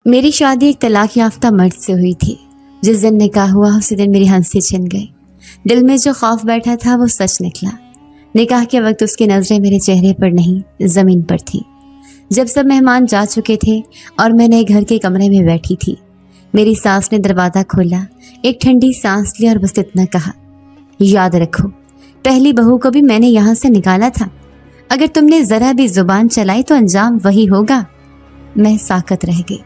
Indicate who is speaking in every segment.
Speaker 1: میری شادی ایک طلاق یافتہ مرد سے ہوئی تھی۔ جس دن نکاح ہوا اسی دن میری ہنسی چھن گئی۔ دل میں جو خوف بیٹھا تھا وہ سچ نکلا۔ نکاح کے وقت اس کی نظریں میرے چہرے پر نہیں زمین پر تھی۔ جب سب مہمان جا چکے تھے اور میں نئے گھر کے کمرے میں بیٹھی تھی، میری ساس نے دروازہ کھولا، ایک ٹھنڈی سانس لی اور بس اتنا کہا، یاد رکھو پہلی بہو کو بھی میں نے یہاں سے نکالا تھا، اگر تم نے ذرا بھی زبان چلائی تو انجام وہی ہوگا۔ میں ساکت رہ گئی۔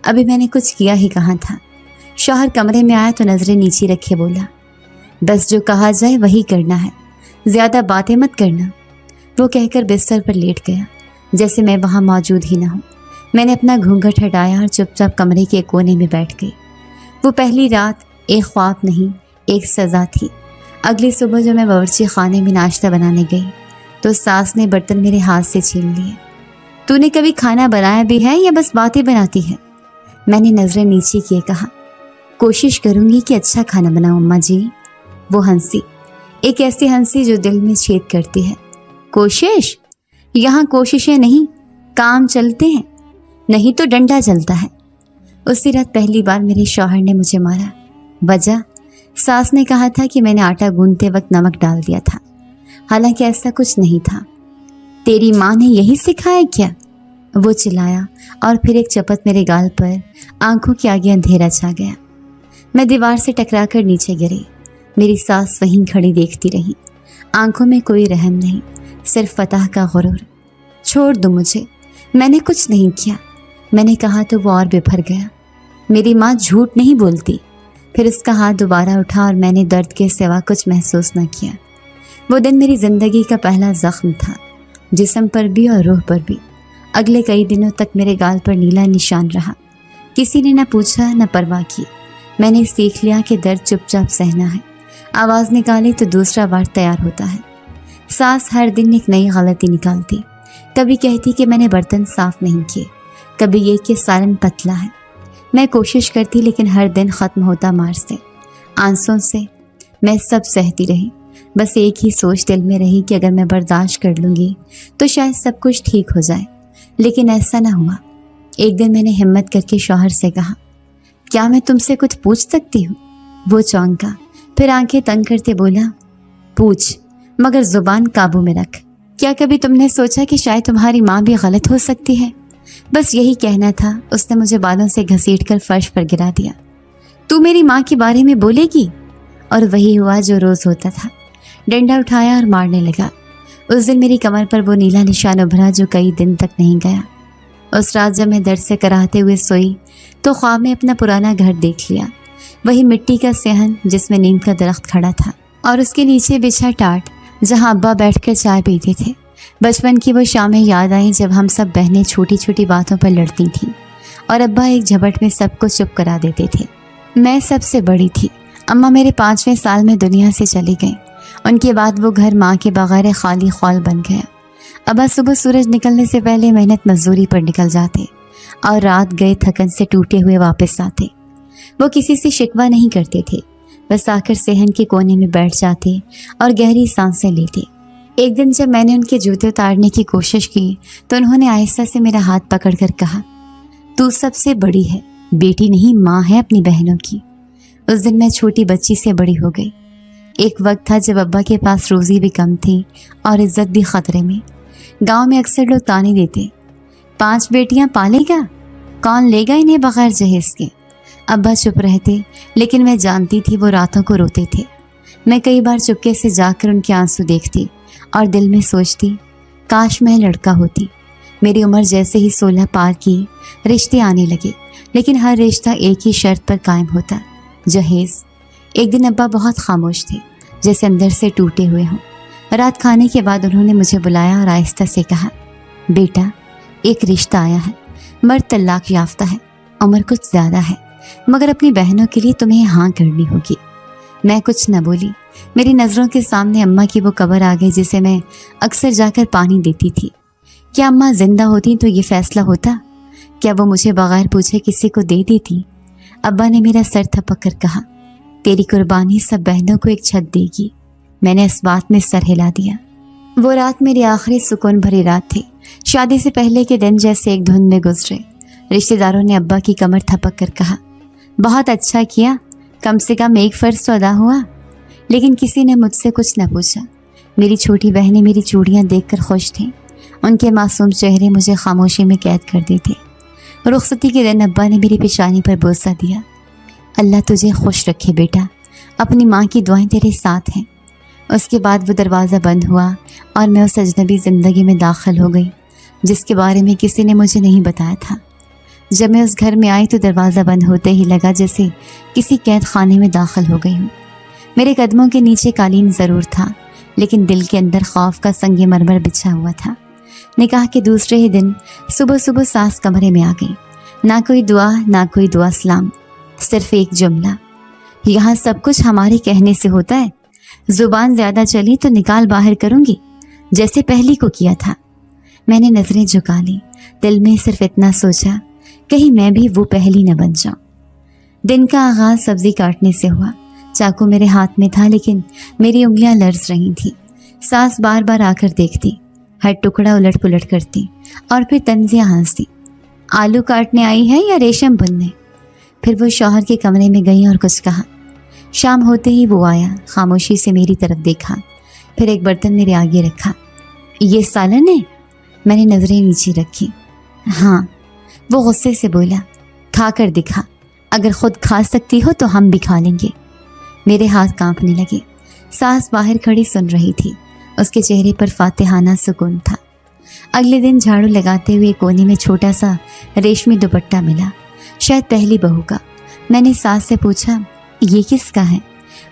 Speaker 1: ابھی میں نے کچھ کیا ہی کہاں تھا۔ شوہر کمرے میں آیا تو نظریں نیچی رکھے بولا، بس جو کہا جائے وہی کرنا ہے، زیادہ باتیں مت کرنا۔ وہ کہہ کر بستر پر لیٹ گیا جیسے میں وہاں موجود ہی نہ ہوں۔ میں نے اپنا گھونگھٹ ہٹایا اور چپ چاپ کمرے کے کونے میں بیٹھ گئی۔ وہ پہلی رات ایک خواب نہیں، ایک سزا تھی۔ اگلی صبح جو میں باورچی خانے میں ناشتہ بنانے گئی تو ساس نے برتن میرے ہاتھ سے چھین لیے۔ تو نے کبھی کھانا بنایا بھی ہے یا بس باتیں بناتی ہے؟ میں نے نظریں نیچے کیے کہا، کوشش کروں گی کہ اچھا کھانا بناؤں اماں جی۔ وہ ہنسی، ایک ایسی ہنسی جو دل میں چھید کرتی ہے۔ کوشش؟ یہاں کوششیں نہیں، کام چلتے ہیں، نہیں تو ڈنڈا چلتا ہے۔ اسی رات پہلی بار میرے شوہر نے مجھے مارا۔ وجہ؟ ساس نے کہا تھا کہ میں نے آٹا گوندتے وقت نمک ڈال دیا تھا، حالانکہ ایسا کچھ نہیں تھا۔ تیری ماں نے یہی سکھایا کیا؟ وہ چلایا اور پھر ایک چپت میرے گال پر، آنکھوں کے آگے اندھیرا چھا گیا۔ میں دیوار سے ٹکرا کر نیچے گری۔ میری ساس وہیں کھڑی دیکھتی رہی، آنکھوں میں کوئی رحم نہیں، صرف فتح کا غرور۔ چھوڑ دو مجھے، میں نے کچھ نہیں کیا، میں نے کہا تو وہ اور بپھر گیا۔ میری ماں جھوٹ نہیں بولتی۔ پھر اس کا ہاتھ دوبارہ اٹھا اور میں نے درد کے سوا کچھ محسوس نہ کیا۔ وہ دن میری زندگی کا پہلا زخم تھا، جسم پر بھی اور روح پر بھی۔ اگلے کئی دنوں تک میرے گال پر نیلا نشان رہا۔ کسی نے نہ پوچھا نہ پرواہ کی۔ میں نے سیکھ لیا کہ درد چپ چاپ سہنا ہے، آواز نکالے تو دوسرا وار تیار ہوتا ہے۔ ساس ہر دن ایک نئی غلطی نکالتی، کبھی کہتی کہ میں نے برتن صاف نہیں کیے، کبھی یہ کہ سالن پتلا ہے۔ میں کوشش کرتی لیکن ہر دن ختم ہوتا مار سے، آنسوں سے۔ میں سب سہتی رہی، بس ایک ہی سوچ دل میں رہی کہ اگر میں برداشت کر لوں گی تو شاید سب کچھ ٹھیک ہو جائے، لیکن ایسا نہ ہوا۔ ایک دن میں نے ہمت کر کے شوہر سے کہا، کیا میں تم سے کچھ پوچھ سکتی ہوں؟ وہ چونکا، پھر آنکھیں تنگ کرتے بولا، پوچھ، مگر زبان قابو میں رکھ۔ کیا کبھی تم نے سوچا کہ شاید تمہاری ماں بھی غلط ہو سکتی ہے؟ بس یہی کہنا تھا۔ اس نے مجھے بالوں سے گھسیٹ کر فرش پر گرا دیا۔ تو میری ماں کے بارے میں بولے گی؟ اور وہی ہوا جو روز ہوتا تھا۔ ڈنڈا اٹھایا اور مارنے لگا۔ اس دن میری کمر پر وہ نیلا نشان ابھرا جو کئی دن تک نہیں گیا۔ اس رات جب میں درد سے کراہتے ہوئے سوئی تو خواب میں اپنا پرانا گھر دیکھ لیا، وہی مٹی کا صحن جس میں نیم کا درخت کھڑا تھا اور اس کے نیچے بچھا ٹاٹ جہاں ابا بیٹھ کر چائے پیتے تھے۔ بچپن کی وہ شامیں یاد آئیں جب ہم سب بہنیں چھوٹی چھوٹی باتوں پر لڑتی تھیں اور ابا ایک جھپٹ میں سب کو چپ کرا دیتے تھے۔ میں سب سے بڑی تھی۔ اماں میرے 5ویں سال میں دنیا سے چلی گئیں۔ ان کے بعد وہ گھر ماں کے بغیر خالی خال بن گیا۔ ابا صبح سورج نکلنے سے پہلے محنت مزدوری پر نکل جاتے اور رات گئے تھکن سے ٹوٹے ہوئے واپس آتے۔ وہ کسی سے شکوہ نہیں کرتے تھے، بس آ کر صحن کے کونے میں بیٹھ جاتے اور گہری سانسیں لیتے۔ ایک دن جب میں نے ان کے جوتے اتارنے کی کوشش کی تو انہوں نے آہستہ سے میرا ہاتھ پکڑ کر کہا، تو سب سے بڑی ہے، بیٹی نہیں ماں ہے اپنی بہنوں کی۔ اس دن میں چھوٹی بچی سے بڑی ہو گئی۔ ایک وقت تھا جب ابا کے پاس روزی بھی کم تھی اور عزت بھی خطرے میں۔ گاؤں میں اکثر لوگ تانے دیتے، 5 بیٹیاں پالے گا، کون لے گا انہیں بغیر جہیز کے؟ ابا چپ رہتے، لیکن میں جانتی تھی وہ راتوں کو روتے تھے۔ میں کئی بار چپکے سے جا کر ان کے آنسو دیکھتی اور دل میں سوچتی، کاش میں لڑکا ہوتی۔ میری عمر جیسے ہی 16 پار کی، رشتے آنے لگے، لیکن ہر رشتہ ایک ہی شرط پر قائم ہوتا، جہیز۔ ایک دن ابا بہت خاموش تھے، جیسے اندر سے ٹوٹے ہوئے ہوں۔ رات کھانے کے بعد انہوں نے مجھے بلایا اور آہستہ سے کہا، بیٹا ایک رشتہ آیا ہے، مرد طلاق یافتہ ہے، عمر کچھ زیادہ ہے، مگر اپنی بہنوں کے لیے تمہیں ہاں کرنی ہوگی۔ میں کچھ نہ بولی۔ میری نظروں کے سامنے اماں کی وہ قبر آ گئی جسے میں اکثر جا کر پانی دیتی تھی۔ کیا اماں زندہ ہوتی تو یہ فیصلہ ہوتا؟ کیا وہ مجھے بغیر پوچھے کسی کو دے دیتی؟ ابا نے میرا سر تھپک کر کہا، تیری قربانی سب بہنوں کو ایک چھت دے گی۔ میں نے اس بات میں سر ہلا دیا۔ وہ رات میری آخری سکون بھری رات تھی۔ شادی سے پہلے کے دن جیسے ایک دھند میں گزرے۔ रिश्ते दारों ने अब्बा की कमर थपक कर कहा, बहुत अच्छा किया, कम से कम एक फ़र्ज़ तो अदा हुआ। लेकिन किसी ने मुझसे कुछ न पूछा। मेरी छोटी बहनें मेरी चूड़ियाँ देखकर खुश थीं। उनके मासूम चेहरे मुझे खामोशी में कैद कर देते। रुखसती के दिन अब्बा ने मेरी पेशानी पर बोसा दिया। अल्लाह तुझे खुश रखे बेटा, अपनी माँ की दुआएं तेरे साथ हैं। उसके बाद वो दरवाज़ा बंद हुआ और मैं उस अजनबी ज़िंदगी में दाखिल हो गई जिसके बारे में किसी ने मुझे नहीं बताया था। जब मैं उस घर में आई तो दरवाज़ा बंद होते ही लगा जैसे किसी कैद खाने में दाखिल हो गई हूँ। मेरे कदमों के नीचे कालीन ज़रूर था, लेकिन दिल के अंदर खौफ का संगे मरमर बिछा हुआ था। निकाह के दूसरे ही दिन सुबह सुबह सास कमरे में आ गई। ना कोई दुआ ना कोई दुआ सलाम, सिर्फ एक जुमला, यहाँ सब कुछ हमारे कहने से होता है। ज़ुबान ज़्यादा चली तो निकाल बाहर करूँगी, जैसे पहली को किया था। मैंने नज़रें झुका ली, दिल में सिर्फ इतना सोचा, कहीं मैं भी वो पहली न बन जाऊँ। दिन का आगाज़ सब्ज़ी काटने से हुआ। चाकू मेरे हाथ में था, लेकिन मेरी उंगलियां लर्ज रही थीं। सास बार बार आकर देखती, हर टुकड़ा उलट पुलट करती और फिर तंजिया हंसती। आलू काटने आई है या रेशम बुनने? फिर वो शौहर के कमरे में गई और कुछ कहा। शाम होते ही वो आया, खामोशी से मेरी तरफ देखा, फिर एक बर्तन मेरे आगे रखा। ये सालन है? मैंने नज़रें नीचे रखी। हाँ। वो गुस्से से बोला, खा कर दिखा, अगर खुद खा सकती हो तो हम भी खा लेंगे। मेरे हाथ कांपने लगे। सास बाहर खड़ी सुन रही थी, उसके चेहरे पर फातिहाना सुकून था। अगले दिन झाड़ू लगाते हुए कोने में छोटा सा रेशमी दुपट्टा मिला, शायद पहली बहू का। मैंने सास से पूछा, ये किसका है?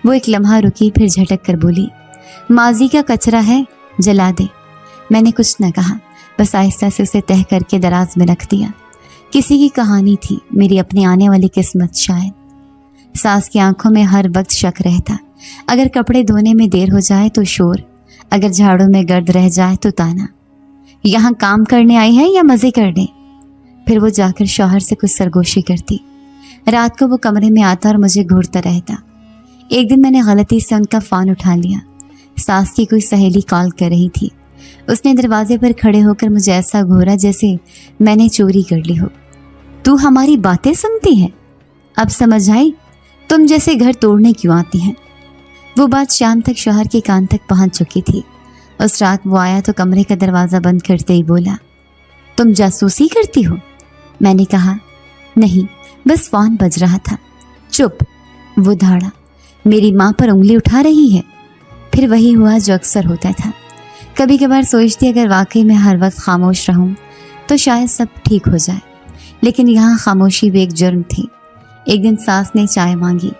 Speaker 1: वो एक लम्हा रुकी, फिर झटक कर बोली, माजी का कचरा है, जला दे। मैंने कुछ न कहा, बस आहिस्ता से उसे तह करके दराज में रख दिया। किसी की कहानी थी, मेरी अपनी आने वाली किस्मत शायद। सास की आंखों में हर वक्त शक रहता। अगर कपड़े धोने में देर हो जाए तो शोर, अगर झाड़ू में गर्द रह जाए तो ताना। यहाँ काम करने आई है या मज़े करने? फिर वो जाकर शौहर से कुछ सरगोशी करती। रात को वो कमरे में आता और मुझे घूरता रहता। एक दिन मैंने गलती से उनका फ़ोन उठा लिया। सास की कोई सहेली कॉल कर रही थी। उसने दरवाजे पर खड़े होकर मुझे ऐसा घूरा जैसे मैंने चोरी कर ली हो। तू हमारी बातें सुनती है? अब समझ आई तुम जैसे घर तोड़ने क्यों आती हैं। वो बात शाम तक शौहर के कान तक पहुंच चुकी थी। उस रात वो आया तो कमरे का दरवाज़ा बंद करते ही बोला, तुम जासूसी करती हो? मैंने कहा, नहीं, बस फ़ोन बज रहा था। चुप। वो धाड़ा, मेरी माँ पर उंगली उठा रही है। फिर वही हुआ जो अक्सर होता था। कभी कभार सोचती अगर वाकई में हर वक्त खामोश रहूं तो शायद सब ठीक हो जाए, लेकिन यहाँ खामोशी भी एक जुर्म थी। एक दिन सास ने चाय मांगी।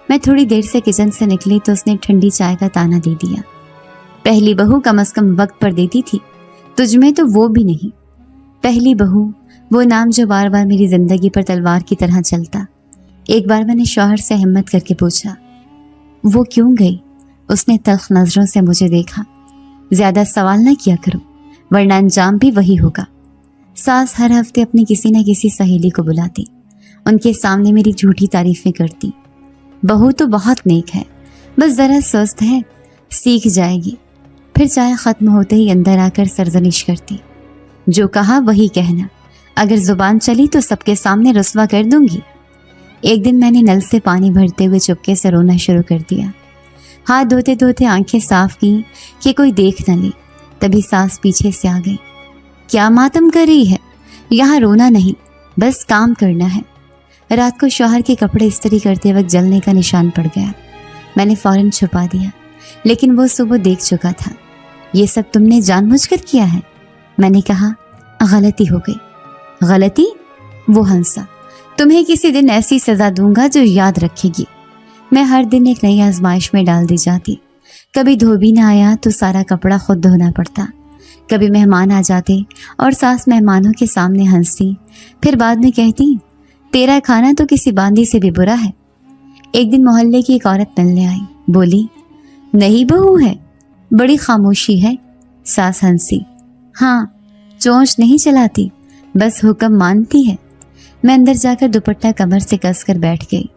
Speaker 1: मैं थोड़ी देर से किचन से निकली तो उसने ठंडी चाय का ताना दे दिया। पहली बहू कम से कम वक्त पर देती थी, तुझमें तो वो भी नहीं। पहली बहू, वो नाम जो बार बार मेरी ज़िंदगी पर तलवार की तरह चलता। एक बार मैंने शौहर से हिम्मत करके पूछा, वो क्यों गई? उसने तल्ख नज़रों से मुझे देखा। ज़्यादा सवाल न किया करो, वरना अंजाम भी वही होगा। सास हर हफ्ते अपनी किसी न किसी सहेली को बुलाती, उनके सामने मेरी झूठी तारीफ़ें करती। बहू तो बहुत नेक है, बस ज़रा सुस्त है, सीख जाएगी। फिर चाय ख़त्म होते ही अंदर आकर सरजनिश करती, जो कहा वही कहना, अगर ज़ुबान चली तो सबके सामने रुस्वा कर दूंगी। एक दिन मैंने नल से पानी भरते हुए चुपके से रोना शुरू कर दिया। हाथ धोते धोते आंखें साफ की कि कोई देख न ले। तभी सास पीछे से आ गई। क्या मातम कर रही है? यहाँ रोना नहीं, बस काम करना है। रात को शौहर के कपड़े इस्त्री करते वक्त जलने का निशान पड़ गया। मैंने फ़ौरन छुपा दिया, लेकिन वो सुबह देख चुका था। ये सब तुमने जानबूझकर किया है? मैंने कहा, गलती हो गई। गलती? वो हंसा। तुम्हें किसी दिन ऐसी सज़ा दूंगा जो याद रखेगी। मैं हर दिन एक नई आजमाइश में डाल दी जाती। कभी धोबी ना आया तो सारा कपड़ा खुद धोना पड़ता। कभी मेहमान आ जाते और सास मेहमानों के सामने हंसती, फिर बाद में कहती, तेरा खाना तो किसी बांदी से भी बुरा है। एक दिन मोहल्ले की एक औरत मिलने आई, बोली, नहीं बहू है, बड़ी खामोशी है। सास हंसी, हाँ, चोंच नहीं चलाती, बस हुक्म मानती है। मैं अंदर जाकर दुपट्टा कमर से कसकर बैठ गई,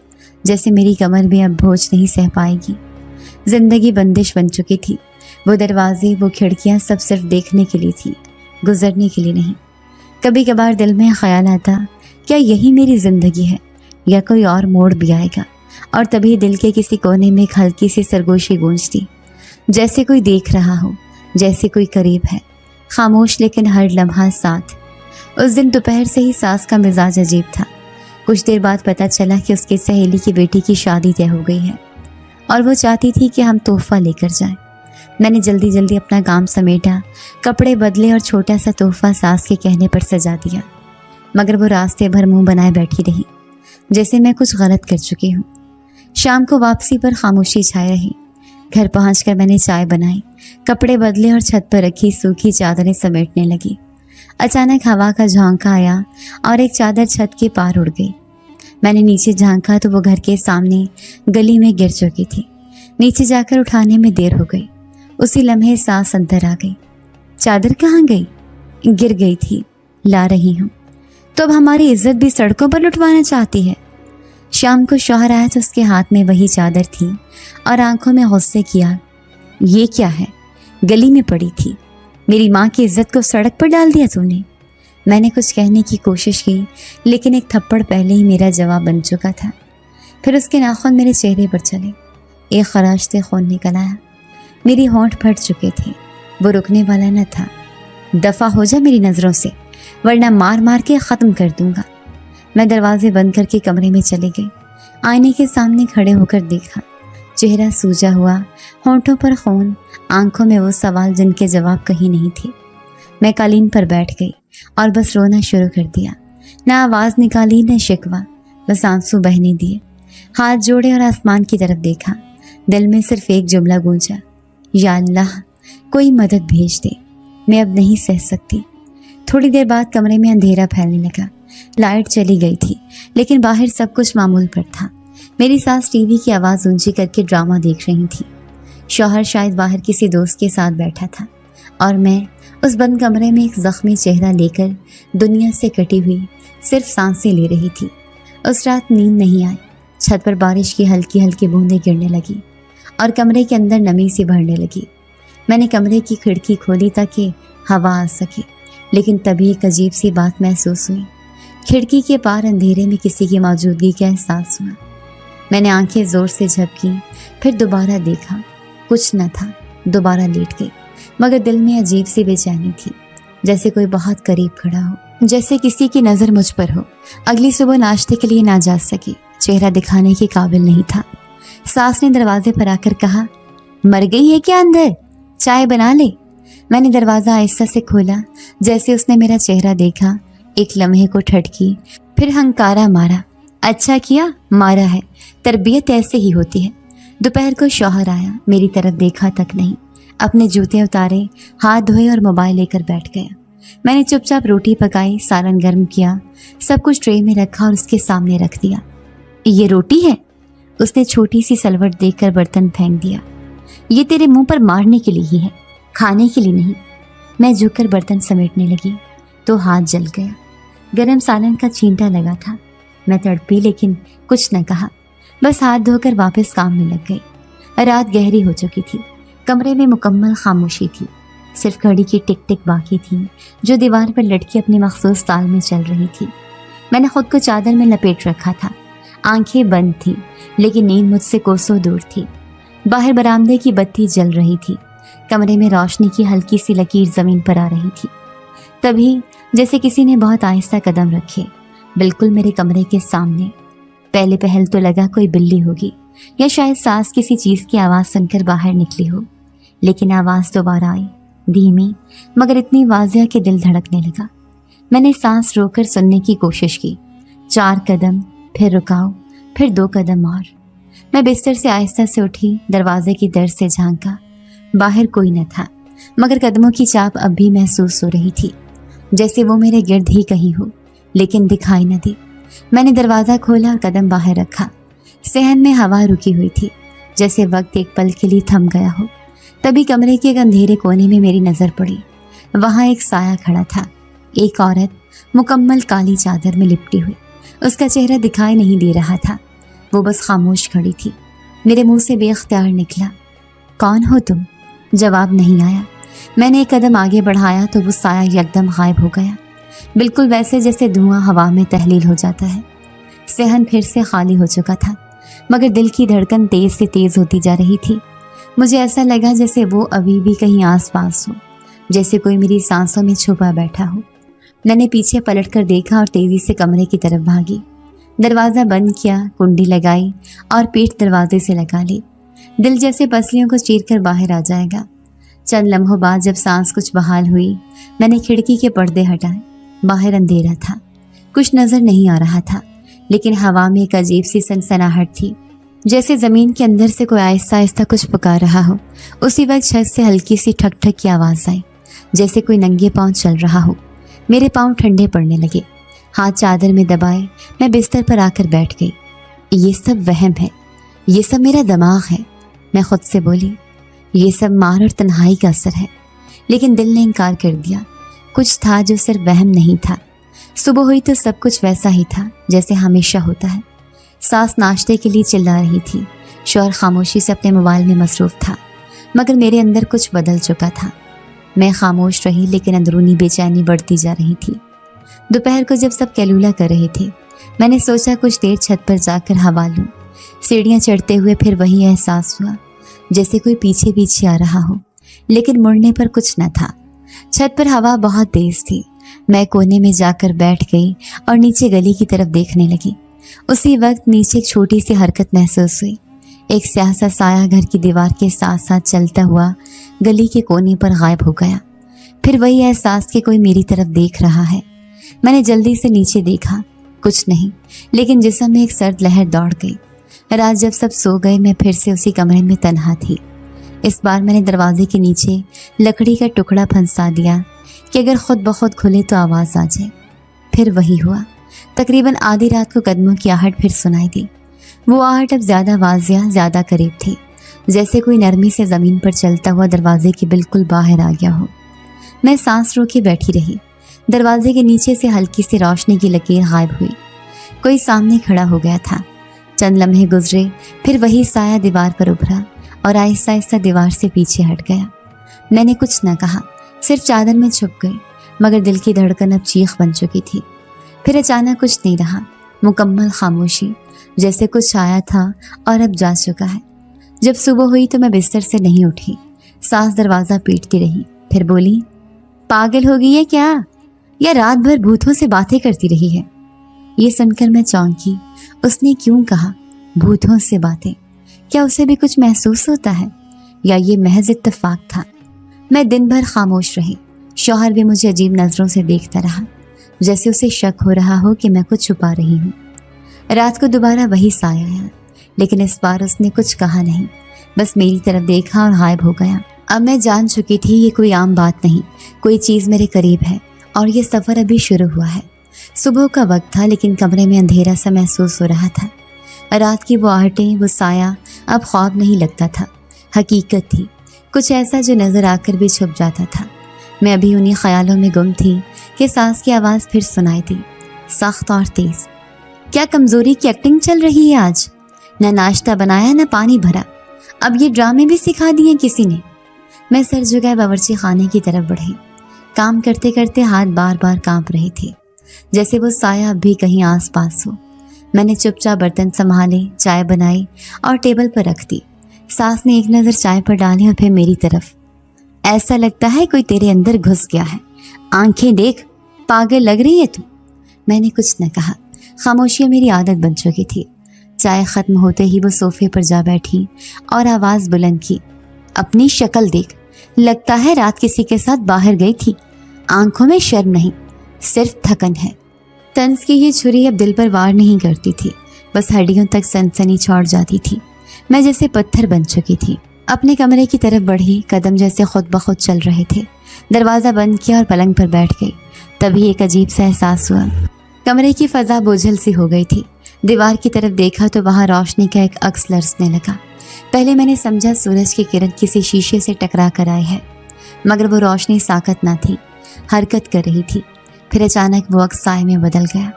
Speaker 1: जैसे मेरी कमर भी अब बोझ नहीं सह पाएगी। जिंदगी बंदिश बन चुकी थी। वो दरवाजे, वो खिड़कियां सब सिर्फ देखने के लिए थी, गुजरने के लिए नहीं। कभी कभार दिल में ख्याल आता क्या यही मेरी ज़िंदगी है या कोई और मोड़ भी आएगा? और तभी दिल के किसी कोने में एक हल्की सी सरगोशी गूंजती, जैसे कोई देख रहा हो, जैसे कोई करीब है, खामोश लेकिन हर लम्हा साथ। उस दिन दोपहर से ही सास का मिजाज अजीब था। कुछ देर बाद पता चला कि उसकी सहेली की बेटी की शादी तय हो गई है और वो चाहती थी कि हम तोहफा लेकर जाएं। मैंने जल्दी जल्दी अपना काम समेटा, कपड़े बदले और छोटा सा तोहफा सास के कहने पर सजा दिया, मगर वो रास्ते भर मुंह बनाए बैठी रही, जैसे मैं कुछ गलत कर चुकी हूँ। शाम को वापसी पर खामोशी छाई रही। घर पहुंचकर मैंने चाय बनाई, कपड़े बदले और छत पर रखी सूखी चादरें समेटने लगी। अचानक हवा का झोंका आया और एक चादर छत के पार उड़ गई। मैंने नीचे झांका तो वो घर के सामने गली में गिर चुकी थी। नीचे जाकर उठाने में देर हो गई। उसी लम्हे सांस अंदर आ गई। चादर कहाँ गई? गिर गई थी, ला रही हूँ। तो अब हमारी इज्जत भी सड़कों पर लुटवाना चाहती है। शाम को शौहर आया तो उसके हाथ में वही चादर थी और आंखों में गुस्से किया, ये क्या है? गली में पड़ी थी, मेरी माँ की इज्जत को सड़क पर डाल दिया तूने। मैंने कुछ कहने की कोशिश की, लेकिन एक थप्पड़ पहले ही मेरा जवाब बन चुका था। फिर उसके नाखून मेरे चेहरे पर चले, एक खराश से खून निकल आया। मेरी होंठ फट चुके थे, वो रुकने वाला न था। दफ़ा हो जा मेरी नज़रों से, वरना मार मार के ख़त्म कर दूंगा। मैं दरवाजे बंद करके कमरे में चली गई। आईने के सामने खड़े होकर देखा, चेहरा सूजा हुआ, होंठों पर खून, आंखों में वो सवाल जिनके जवाब कहीं नहीं थे। मैं कालीन पर बैठ गई और बस रोना शुरू कर दिया। ना आवाज़ निकाली न शिकवा, बस आंसू बहने दिए। हाथ जोड़े और आसमान की तरफ देखा। दिल में सिर्फ एक जुमला गूंजा, या अल्लाह कोई मदद भेज दे, मैं अब नहीं सह सकती। थोड़ी देर बाद कमरे में अंधेरा फैलने लगा। लाइट चली गई थी, लेकिन बाहर सब कुछ मामूल पर था। मेरी सास टीवी की आवाज़ ऊंची करके ड्रामा देख रही थी। शौहर शायद बाहर किसी दोस्त के साथ बैठा था और मैं उस बंद कमरे में एक ज़ख्मी चेहरा लेकर दुनिया से कटी हुई सिर्फ सांसें ले रही थी। उस रात नींद नहीं आई। छत पर बारिश की हल्की हल्की बूंदें गिरने लगी और कमरे के अंदर नमी सी भरने लगी। मैंने कमरे की खिड़की खोली ताकि हवा आ सके, लेकिन तभी एक अजीब सी बात महसूस हुई। खिड़की के पार अंधेरे में किसी की मौजूदगी का एहसास हुआ। मैंने आंखें ज़ोर से झपकी, फिर दोबारा देखा, कुछ न था। दोबारा लेट गई, मगर दिल में अजीब सी बेचैनी थी, जैसे कोई बहुत करीब खड़ा हो, जैसे किसी की नज़र मुझ पर हो। अगली सुबह नाश्ते के लिए ना जा सकी, चेहरा दिखाने के काबिल नहीं था। सास ने दरवाजे पर आकर कहा, मर गई है क्या अंदर? चाय बना ले। मैंने दरवाज़ा आहिस्ता से खोला। जैसे उसने मेरा चेहरा देखा, एक लम्हे को ठटकी, फिर हंकारा मारा। अच्छा किया मारा है, तरबियत ऐसे ही होती है। दोपहर को शौहर आया, मेरी तरफ देखा तक नहीं, अपने जूते उतारे, हाथ धोए और मोबाइल लेकर बैठ गया। मैंने चुपचाप रोटी पकाई, सालन गर्म किया, सब कुछ ट्रे में रखा और उसके सामने रख दिया। ये रोटी है? उसने छोटी सी सलवट देखकर बर्तन फेंक दिया। ये तेरे मुंह पर मारने के लिए ही है, खाने के लिए नहीं। मैं झुककर बर्तन समेटने लगी तो हाथ जल गया। गरम सालन का छींटा लगा था। मैं तड़पी, लेकिन कुछ न कहा, बस हाथ धोकर वापस काम में लग गई। रात गहरी हो चुकी थी। कमरे में मुकम्मल खामोशी थी। सिर्फ घड़ी की टिक टिक बाकी थी, जो दीवार पर लटकी अपने मखसूस ताल में चल रही थी। मैंने खुद को चादर में लपेट रखा था। आंखें बंद थी, लेकिन नींद मुझसे कोसों दूर थी। बाहर बरामदे की बत्ती जल रही थी। कमरे में रोशनी की हल्की सी लकीर ज़मीन पर आ रही थी। तभी जैसे किसी ने बहुत आहिस्ता कदम रखे, बिल्कुल मेरे कमरे के सामने। पहले पहल तो लगा कोई बिल्ली होगी या शायद सास किसी चीज़ की आवाज़ सुनकर बाहर निकली हो, लेकिन आवाज़ दोबारा आई, धीमी मगर इतनी वाज़िया कि दिल धड़कने लगा। मैंने सांस रोककर सुनने की कोशिश की। 4 कदम, फिर रुकाओ, फिर 2 कदम और। मैं बिस्तर से आहिस्ता से उठी, दरवाजे की दर से झांका। बाहर कोई न था, मगर कदमों की चाप अब भी महसूस हो रही थी, जैसे वो मेरे गिर्द ही कहीं हो, लेकिन दिखाई न दी। मैंने दरवाज़ा खोला और कदम बाहर रखा। सहन में हवा रुकी हुई थी, जैसे वक्त एक पल के लिए थम गया हो। तभी कमरे के एक अंधेरे कोने में मेरी नज़र पड़ी। वहाँ एक साया खड़ा था, एक औरत मुकम्मल काली चादर में लिपटी हुई। उसका चेहरा दिखाई नहीं दे रहा था, वो बस खामोश खड़ी थी। मेरे मुंह से बेख्तियार निकला, कौन हो तुम? जवाब नहीं आया। मैंने एक कदम आगे बढ़ाया तो वो साया यकदम गायब हो गया। बिल्कुल वैसे जैसे धुआं हवा में तहलील हो जाता है। सहन फिर से खाली हो चुका था, मगर दिल की धड़कन तेज से तेज होती जा रही थी। मुझे ऐसा लगा जैसे वो अभी भी कहीं आसपास हो, जैसे कोई मेरी सांसों में छुपा बैठा हो। मैंने पीछे पलटकर देखा और तेजी से कमरे की तरफ भागी। दरवाज़ा बंद किया, कुंडी लगाई और पीठ दरवाजे से लगा ली। दिल जैसे पसलियों को चीरकर बाहर आ जाएगा। चंद लम्हों बाद जब सांस कुछ बहाल हुई, मैंने खिड़की के पर्दे हटाए। बाहर अंधेरा था, कुछ नज़र नहीं आ रहा था, लेकिन हवा में एक अजीब सी सनसनाहट थी, जैसे ज़मीन के अंदर से कोई आहिस्ता आहिस्ता कुछ पुकार रहा हो। उसी वक्त छत से हल्की सी ठक ठक की आवाज़ आई, जैसे कोई नंगे पाँव चल रहा हो। मेरे पाँव ठंडे पड़ने लगे। हाथ चादर में दबाए मैं बिस्तर पर आकर बैठ गई। ये सब वहम है, ये सब मेरा दिमाग है, मैं खुद से बोली। ये सब मार और तन्हाई का असर है। लेकिन दिल ने इनकार कर दिया। कुछ था जो सिर्फ वहम नहीं था। सुबह हुई तो सब कुछ वैसा ही था जैसे हमेशा होता है। सास नाश्ते के लिए चिल्ला रही थी, शौहर खामोशी से अपने मोबाइल में मसरूफ़ था, मगर मेरे अंदर कुछ बदल चुका था। मैं खामोश रही, लेकिन अंदरूनी बेचैनी बढ़ती जा रही थी। दोपहर को जब सब कैलूला कर रहे थे, मैंने सोचा कुछ देर छत पर जाकर हवा लूं। सीढ़ियाँ चढ़ते हुए फिर वही एहसास हुआ, जैसे कोई पीछे पीछे आ रहा हो, लेकिन मुड़ने पर कुछ न था। छत पर हवा बहुत तेज थी। मैं कोने में जाकर बैठ गई और नीचे गली की तरफ देखने लगी। उसी वक्त नीचे एक छोटी सी हरकत महसूस हुई। एक स्याह सा साया घर की दीवार के साथ साथ चलता हुआ गली के कोने पर गायब हो गया। फिर वही एहसास कि कोई मेरी तरफ देख रहा है। मैंने जल्दी से नीचे देखा, कुछ नहीं, लेकिन जिस्म में एक सर्द लहर दौड़ गई। रात जब सब सो गए, मैं फिर से उसी कमरे में तन्हा थी। इस बार मैंने दरवाजे के नीचे लकड़ी का टुकड़ा फंसा दिया कि अगर खुद ब खुद खुले तो आवाज़ आ जाए। फिर वही हुआ। तकरीबन आधी रात को कदमों की आहट फिर सुनाई दी। वो आहट अब ज़्यादा वाज़िया, ज़्यादा करीब थी, जैसे कोई नरमी से ज़मीन पर चलता हुआ दरवाजे के बिल्कुल बाहर आ गया हो। मैं सांस रोके बैठी रही। दरवाजे के नीचे से हल्की सी रोशनी की लकीर गायब हुई। कोई सामने खड़ा हो गया था। चंद लम्हे गुजरे, फिर वही साया दीवार पर उभरा और आहिस्ता आहिस्ता दीवार से पीछे हट गया। मैंने कुछ न कहा, सिर्फ चादर में छुप गई, मगर दिल की धड़कन अब चीख बन चुकी थी। फिर अचानक कुछ नहीं रहा, मुकम्मल खामोशी, जैसे कुछ आया था और अब जा चुका है। जब सुबह हुई तो मैं बिस्तर से नहीं उठी। सास दरवाज़ा पीटती रही, फिर बोली, पागल हो गई है क्या, या रात भर भूतों से बातें करती रही है? ये सुनकर मैं चौंकी। उसने क्यों कहा भूतों से बातें? क्या उसे भी कुछ महसूस होता है, या ये महज इत्तेफाक था? मैं दिन भर खामोश रही। शौहर भी मुझे अजीब नज़रों से देखता रहा, जैसे उसे शक हो रहा हो कि मैं कुछ छुपा रही हूँ। रात को दोबारा वही साया आया, लेकिन इस बार उसने कुछ कहा नहीं, बस मेरी तरफ देखा और गायब हो गया। अब मैं जान चुकी थी ये कोई आम बात नहीं, कोई चीज़ मेरे करीब है और ये सफ़र अभी शुरू हुआ है। सुबह का वक्त था, लेकिन कमरे में अंधेरा सा महसूस हो रहा था। रात की वो आहटें, वो साया अब ख्वाब नहीं लगता था, हकीकत थी, कुछ ऐसा जो नज़र आकर भी छुप जाता था। मैं अभी उन्हीं ख्यालों में गुम थी कि सास की आवाज़ फिर सुनाई दी, सख्त और तेज़। क्या कमज़ोरी की एक्टिंग चल रही है आज? न नाश्ता बनाया न पानी भरा, अब ये ड्रामे भी सिखा दिए किसी ने। मैं सर झुकाए बावर्ची खाने की तरफ बढ़ी। काम करते करते हाथ बार बार कांप रहे थे, जैसे वो साया अब भी कहीं आस पास हो। मैंने चुपचाप बर्तन संभाले, चाय बनाई और टेबल पर रख दी। सास ने एक नज़र चाय पर डाली और फिर मेरी तरफ। ऐसा लगता है कोई तेरे अंदर घुस गया है, आंखें देख, पागल लग रही है तू। मैंने कुछ न कहा, खामोशी मेरी आदत बन चुकी थी। चाय ख़त्म होते ही वो सोफे पर जा बैठी और आवाज़ बुलंद की, अपनी शक्ल देख, लगता है रात किसी के साथ बाहर गई थी। आंखों में शर्म नहीं, सिर्फ थकन है। तंज की ये छुरी अब दिल पर वार नहीं करती थी, बस हड्डियों तक सनसनी छोड़ जाती थी। मैं जैसे पत्थर बन चुकी थी। अपने कमरे की तरफ बढ़ी, कदम जैसे खुद ब खुद चल रहे थे। दरवाज़ा बंद किया और पलंग पर बैठ गई। तभी एक अजीब सा एहसास हुआ। कमरे की फ़ज़ा बोझल सी हो गई थी। दीवार की तरफ देखा तो वहाँ रोशनी का एक अक्स लरसने लगा। पहले मैंने समझा सूरज की किरण किसी शीशे से टकरा कर आई है, मगर वो रोशनी साकत ना थी, हरकत कर रही थी। फिर अचानक वो अक्स साए में बदल गया।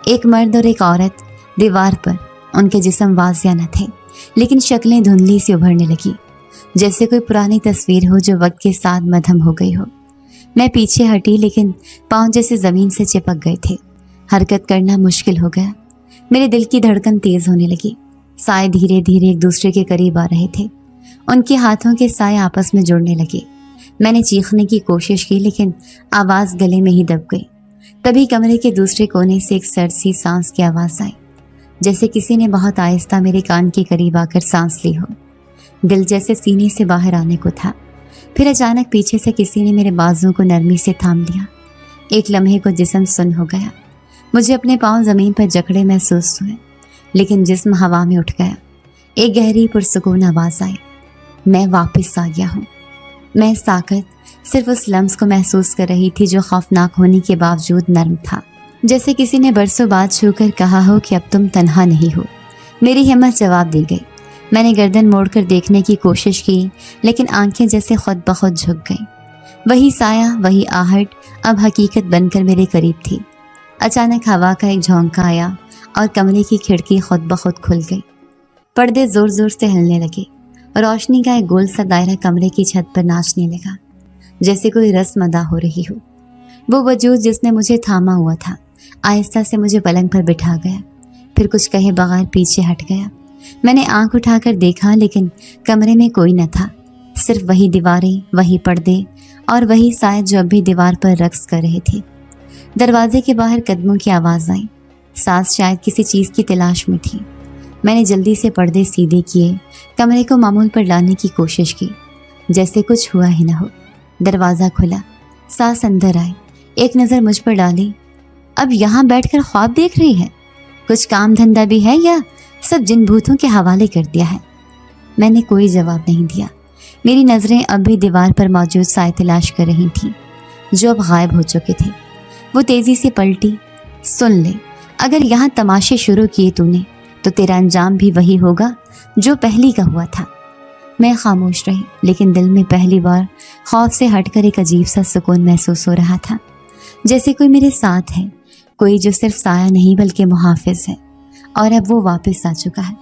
Speaker 1: एक मर्द और एक औरत दीवार पर। उनके जिस्म वाज़िया न थे, लेकिन शक्लें धुंधली सी उभरने लगी, जैसे कोई पुरानी तस्वीर हो जो वक्त के साथ मधम हो गई हो। मैं पीछे हटी लेकिन पाँव जैसे ज़मीन से चिपक गए थे। हरकत करना मुश्किल हो गया। मेरे दिल की धड़कन तेज़ होने लगी। साए धीरे धीरे एक दूसरे के करीब आ रहे थे। उनके हाथों के साए आपस में जुड़ने लगे। मैंने चीखने की कोशिश की लेकिन आवाज़ गले में ही दब गई। तभी कमरे के दूसरे कोने से एक सर्द सी सांस की आवाज़ आई, जैसे किसी ने बहुत आहिस्ता मेरे कान के करीब आकर सांस ली हो। दिल जैसे सीने से बाहर आने को था। फिर अचानक पीछे से किसी ने मेरे बाजुओं को नरमी से थाम लिया। एक लम्हे को जिस्म सुन्न हो गया। मुझे अपने पाँव ज़मीन पर जकड़े महसूस हुए, लेकिन जिस्म हवा में उठ गया। एक गहरी पुरसुकून आवाज़ आई, मैं वापस आ गया हूँ। मैं इस ताकत सिर्फ उस लम्स को महसूस कर रही थी जो खौफनाक होने के बावजूद नर्म था, जैसे किसी ने बरसों बाद छूकर कहा हो कि अब तुम तन्हा नहीं हो। मेरी हिम्मत जवाब दी गई। मैंने गर्दन मोड़कर देखने की कोशिश की, लेकिन आंखें जैसे खुद ब खुद झुक गईं। वही साया, वही आहट अब हकीकत बनकर मेरे करीब थी। अचानक हवा का एक झोंका आया और कमरे की खिड़की खुद ब खुद खुल गई। पर्दे ज़ोर ज़ोर से हिलने लगे। रोशनी का एक गोल सा दायरा कमरे की छत पर नाचने लगा, जैसे कोई रस्म अदा हो रही हो। वो वजूद जिसने मुझे थामा हुआ था आहिस्ता से मुझे पलंग पर बिठा गया, फिर कुछ कहे बगैर पीछे हट गया। मैंने आंख उठाकर देखा, लेकिन कमरे में कोई न था। सिर्फ वही दीवारें, वही पर्दे और वही साए जो अभी दीवार पर रक्स कर रहे थे। दरवाजे के बाहर कदमों की आवाज़ आई। सास शायद किसी चीज़ की तलाश में थी। मैंने जल्दी से पर्दे सीधे किए, कमरे को मामूल पर लाने की कोशिश की, जैसे कुछ हुआ ही न हो। दरवाज़ा खुला, सास अंदर आई, एक नज़र मुझ पर डाली। अब यहाँ बैठकर ख्वाब देख रही है? कुछ काम धंधा भी है या सब जिन भूतों के हवाले कर दिया है? मैंने कोई जवाब नहीं दिया। मेरी नज़रें अब भी दीवार पर मौजूद साए तलाश कर रही थीं, जो अब गायब हो चुके थे। वो तेज़ी से पलटी। सुन ले, अगर यहाँ तमाशे शुरू किए तूने तो तेरा अंजाम भी वही होगा जो पहली का हुआ था। मैं खामोश रही, लेकिन दिल में पहली बार खौफ से हटकर एक अजीब सा सुकून महसूस हो रहा था, जैसे कोई मेरे साथ है, कोई जो सिर्फ साया नहीं बल्कि मुहाफिज है। और अब वो वापस आ चुका है।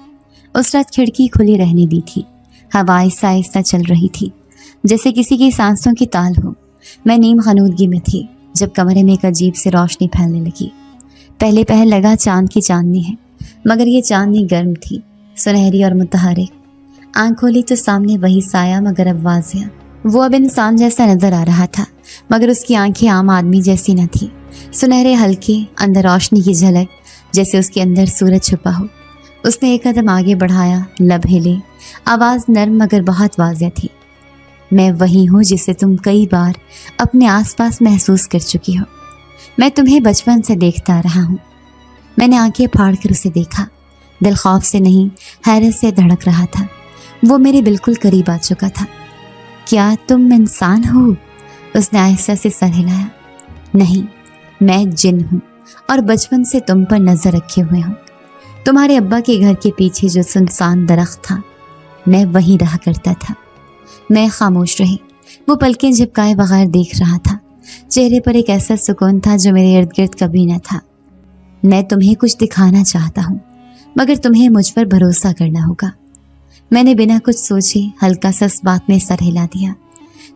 Speaker 1: उस रात खिड़की खुली रहने दी थी। हवा आहिस्ता आहिस्ता चल रही थी, जैसे किसी की सांसों की ताल हो। मैं नीम खनूदगी में थी जब कमरे में एक अजीब सी रोशनी फैलने लगी। पहले पहल लगा चांद की चांदनी है, मगर ये चांदनी गर्म थी, सुनहरी और मुतहरिक। आंख खोली तो सामने वही साया, मगर अब वाज़िया। वो अब इंसान जैसा नजर आ रहा था, मगर उसकी आंखें आम आदमी जैसी न थी। सुनहरे हल्के, अंदर रोशनी की झलक, जैसे उसके अंदर सूरज छुपा हो। उसने एक कदम आगे बढ़ाया, लब हिले, आवाज़ नर्म मगर बहुत वाज़िया थी। मैं वही हूँ जिसे तुम कई बार अपने आसपास महसूस कर चुकी हो। मैं तुम्हें बचपन से देखता रहा हूँ। मैंने आंखें फाड़ कर उसे देखा। दिल खौफ से नहीं, हैरत से धड़क रहा था। वो मेरे बिल्कुल करीब आ चुका था। क्या तुम इंसान हो? उसने आहिस्ता से सर हिलाया। नहीं, मैं जिन हूँ और बचपन से तुम पर नजर रखे हुए हूँ। तुम्हारे अब्बा के घर के पीछे जो सुनसान दरख्त था, मैं वहीं रहा करता था। मैं खामोश रही। वो पलकें झपकाए बगैर देख रहा था। चेहरे पर एक ऐसा सुकून था जो मेरे इर्द गिर्द कभी न था। मैं तुम्हें कुछ दिखाना चाहता हूँ, मगर तुम्हें मुझ पर भरोसा करना होगा। मैंने बिना कुछ सोचे हल्का सा इस बात में सर हिला दिया।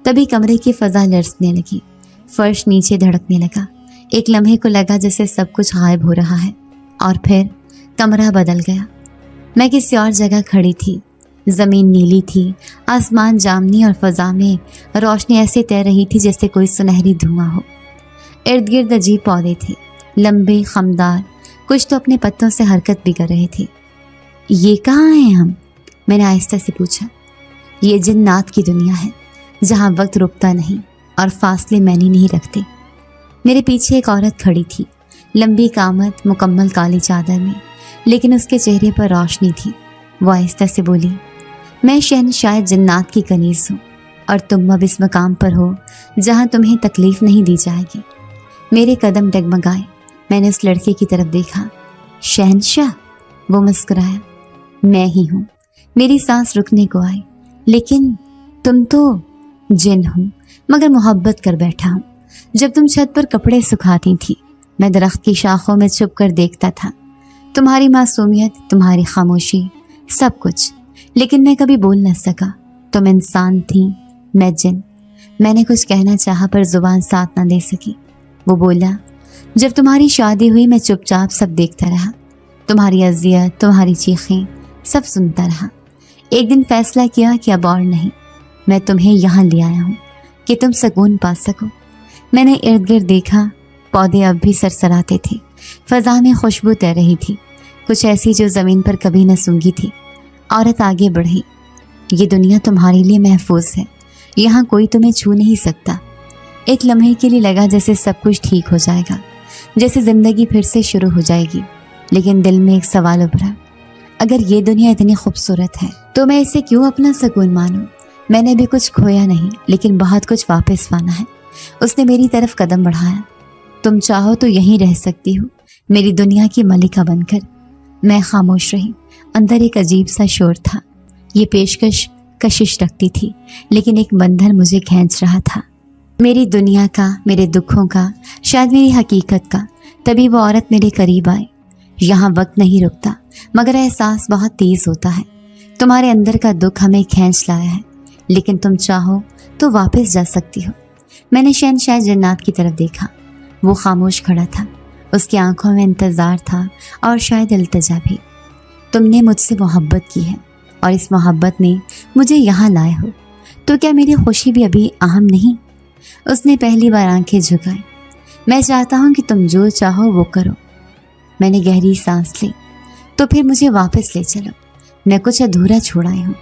Speaker 1: तभी कमरे की फजा लरसने लगी, फर्श नीचे धड़कने लगा। एक लम्हे को लगा जैसे सब कुछ गायब हो रहा है, और फिर कमरा बदल गया। मैं किसी और जगह खड़ी थी। ज़मीन नीली थी, आसमान जामनी, और फ़ज़ा में रोशनी ऐसे तैर रही थी जैसे कोई सुनहरी धुआं हो। इर्द गिर्द अजीब पौधे थे, लंबे, खमदार, कुछ तो अपने पत्तों से हरकत भी कर रहे थे। ये कहाँ हैं हम? मैंने आहिस्ता से पूछा। ये जिन्नात की दुनिया है, जहाँ वक्त रुकता नहीं और फासले मैंने नहीं रखते। मेरे पीछे एक औरत खड़ी थी, लंबी कामत, मुकम्मल काली चादर में, लेकिन उसके चेहरे पर रोशनी थी। वो आहिस्ता से बोली, मैं शहनशाह जिन्नात की कनीज़ हूँ, और तुम अब इस मकाम पर हो जहाँ तुम्हें तकलीफ़ नहीं दी जाएगी। मेरे कदम डगमगाए। मैंने उस लड़के की तरफ देखा। शहनशाह? वो मुस्कुराया। मैं ही हूँ। मेरी सांस रुकने को आई। लेकिन तुम तो जिन हो, मगर मोहब्बत कर बैठा हूँ। जब तुम छत पर कपड़े सुखाती थी, मैं दरख्त की शाखों में छुप कर देखता था। तुम्हारी मासूमियत, तुम्हारी खामोशी, सब कुछ। लेकिन मैं कभी बोल न सका। तुम इंसान थी, मैं जिन। मैंने कुछ कहना चाहा पर जुबान साथ ना दे सकी। वो बोला, जब तुम्हारी शादी हुई मैं चुपचाप सब देखता रहा, तुम्हारी अजियत, तुम्हारी चीखें सब सुनता रहा। एक दिन फैसला किया कि अब और नहीं, मैं तुम्हें यहाँ ले आया हूँ कि तुम सुकून पा सको। मैंने इर्द गिर्द देखा, पौधे अब भी सरसराते थे, फजा में खुशबू तैर रही थी, कुछ ऐसी जो ज़मीन पर कभी न सूंघी थी। औरत आगे बढ़ी, ये दुनिया तुम्हारे लिए महफूज है, यहाँ कोई तुम्हें छू नहीं सकता। एक लम्हे के लिए लगा जैसे सब कुछ ठीक हो जाएगा, जैसे ज़िंदगी फिर से शुरू हो जाएगी। लेकिन दिल में एक सवाल उभरा, अगर ये दुनिया इतनी खूबसूरत है तो मैं इसे क्यों अपना सुकून मानूं? मैंने भी कुछ खोया नहीं, लेकिन बहुत कुछ वापस पाना है। उसने मेरी तरफ कदम बढ़ाया। तुम चाहो तो यहीं रह सकती हो, मेरी दुनिया की मलिका बनकर। मैं खामोश रही। अंदर एक अजीब सा शोर था। ये पेशकश कशिश रखती थी, लेकिन एक बंधन मुझे खींच रहा था, मेरी दुनिया का, मेरे दुखों का, शायद मेरी हकीकत का। तभी वो औरत मेरे करीब आई। यहाँ वक्त नहीं रुकता, मगर एहसास बहुत तेज होता है। तुम्हारे अंदर का दुख हमें खींच लाया है, लेकिन तुम चाहो तो वापस जा सकती हो। मैंने शहनशाह जन्नात की तरफ देखा। वो खामोश खड़ा था, उसकी आंखों में इंतज़ार था और शायद इल्तिजा भी। तुमने मुझसे मोहब्बत की है और इस मोहब्बत में मुझे यहाँ लाए हो, तो क्या मेरी खुशी भी अभी अहम नहीं? उसने पहली बार आंखें झुकाई। मैं चाहता हूँ कि तुम जो चाहो वो करो। मैंने गहरी सांस ली। तो फिर मुझे वापस ले चलो, मैं कुछ अधूरा छोड़ आई हूँ।